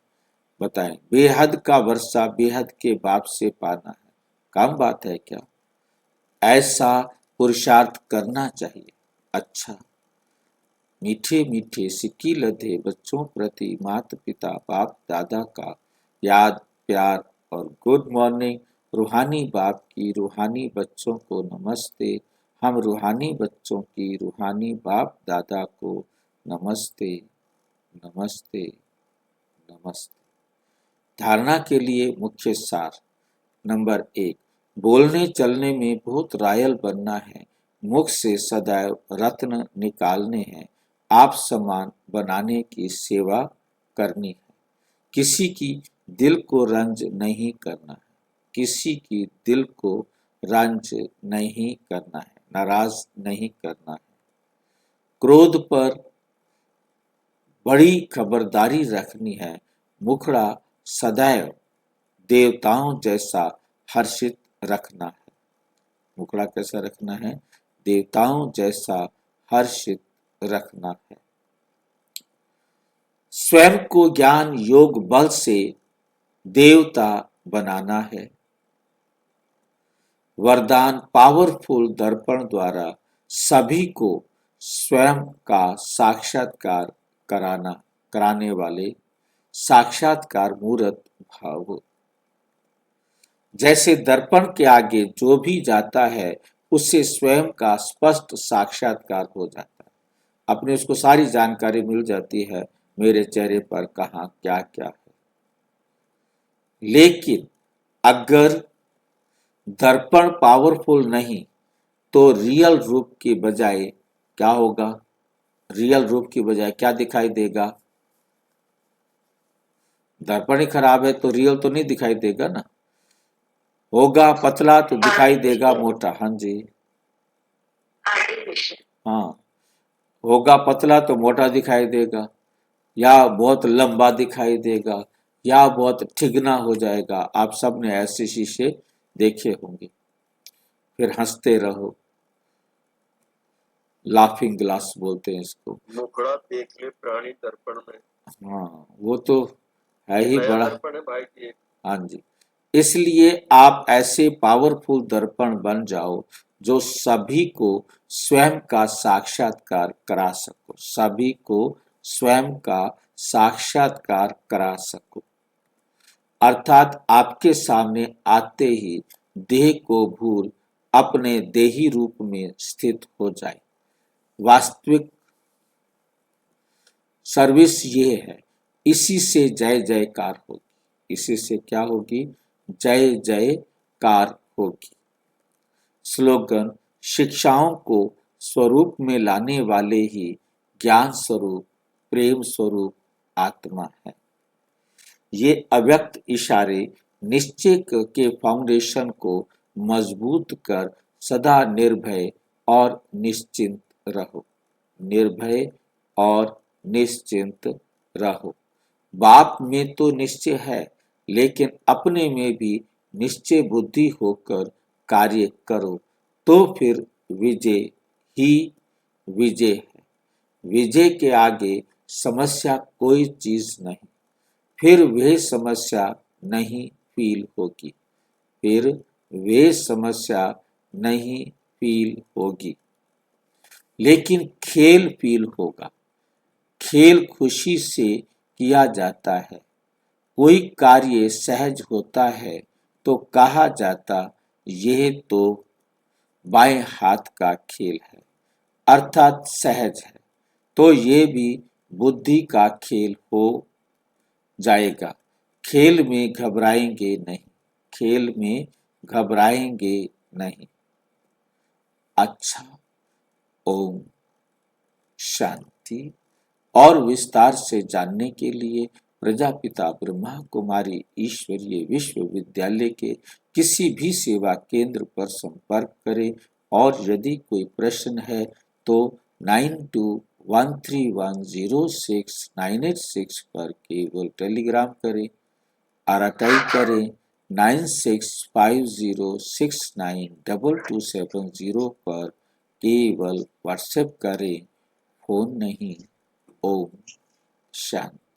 बताएं, बेहद का वर्षा बेहद के बाप से पाना है। काम बात है क्या? ऐसा पुरुषार्थ करना चाहिए। अच्छा, मीठे मीठे सिक्की लदे बच्चों प्रति माता पिता बाप दादा का याद प्यार, और गुड मॉर्निंग रूहानी बाप की रूहानी बच्चों को नमस्ते। हम रूहानी बच्चों की रूहानी बाप दादा को नमस्ते नमस्ते नमस्ते। धारणा के लिए मुख्य सार। नंबर 1, बोलने चलने में बहुत रायल बनना है। मुख से सदैव रत्न निकालने हैं। आप समान बनाने की सेवा करनी है। किसी की दिल को रंज नहीं करना है, किसी की दिल को रंज नहीं करना है, नाराज नहीं करना है। क्रोध पर बड़ी खबरदारी रखनी है। मुखड़ा सदैव देवताओं जैसा हर्षित रखना है। मुखड़ा कैसा रखना है? देवताओं जैसा हर्षित रखना है। स्वयं को ज्ञान योग बल से देवता बनाना है। वरदान पावरफुल दर्पण द्वारा सभी को स्वयं का साक्षात्कार कराने वाले साक्षात्कार मूर्त भाव। जैसे दर्पण के आगे जो भी जाता है उससे स्वयं का स्पष्ट साक्षात्कार हो जाता है। अपने उसको सारी जानकारी मिल जाती है, मेरे चेहरे पर कहाँ क्या क्या है। लेकिन अगर दर्पण पावरफुल नहीं तो रियल रूप के बजाय क्या होगा? रियल रूप की बजाय क्या दिखाई देगा? दर्पण ही खराब है तो रियल तो नहीं दिखाई देगा ना। होगा पतला तो दिखाई देगा मोटा। हाँ जी, हाँ, होगा पतला तो मोटा दिखाई देगा, या बहुत लंबा दिखाई देगा, या बहुत ठिगना हो जाएगा। आप सब ने ऐसे शीशे देखे होंगे। फिर हंसते रहो, लाफिंग ग्लास बोलते हैं इसको। मुखड़ा देख ले प्राणी दर्पण में। हाँ, वो तो है ही नया बड़ा। दर्पण है भाई जी। हाँ जी, इसलिए आप ऐसे पावरफुल दर्पण बन जाओ जो सभी को स्वयं का साक्षात्कार करा सको, सभी को स्वयं का साक्षात्कार करा सको, अर्थात आपके सामने आते ही देह को भूल अपने देही रूप में स्थित हो जाए। वास्तविक सर्विस ये है, इसी से जय जयकार होगी। इसी से क्या होगी? जय जयकार होगी। स्लोगन: शिक्षाओं को स्वरूप में लाने वाले ही ज्ञान स्वरूप, प्रेम स्वरूप आत्मा है। ये अव्यक्त इशारे निश्चय के फाउंडेशन को मजबूत कर सदा निर्भय और निश्चिंत रहो। निर्भय और निश्चिंत रहो। बाप में तो निश्चय है, लेकिन अपने में भी निश्चय बुद्धि होकर कार्य करो, तो फिर विजय ही विजय है। विजय के आगे समस्या कोई चीज नहीं। फिर वे समस्या नहीं फील होगी। फिर वे समस्या नहीं फील होगी, लेकिन खेल फील होगा। खेल खुशी से किया जाता है। कोई कार्य सहज होता है तो कहा जाता यह तो बाएं हाथ का खेल है, अर्थात सहज है। तो ये भी बुद्धि का खेल हो जाएगा। खेल में घबराएंगे नहीं। खेल में घबराएंगे नहीं। अच्छा, ओम शांति। और विस्तार से जानने के लिए प्रजापिता ब्रह्मा कुमारी ईश्वरीय विश्वविद्यालय के किसी भी सेवा केंद्र पर संपर्क करें, और यदि कोई प्रश्न है तो 9213106986 पर केवल टेलीग्राम करें, आरटाई करें 9650692270 पर केवल व्हाट्सएप करें, फोन नहीं। ओम शांति।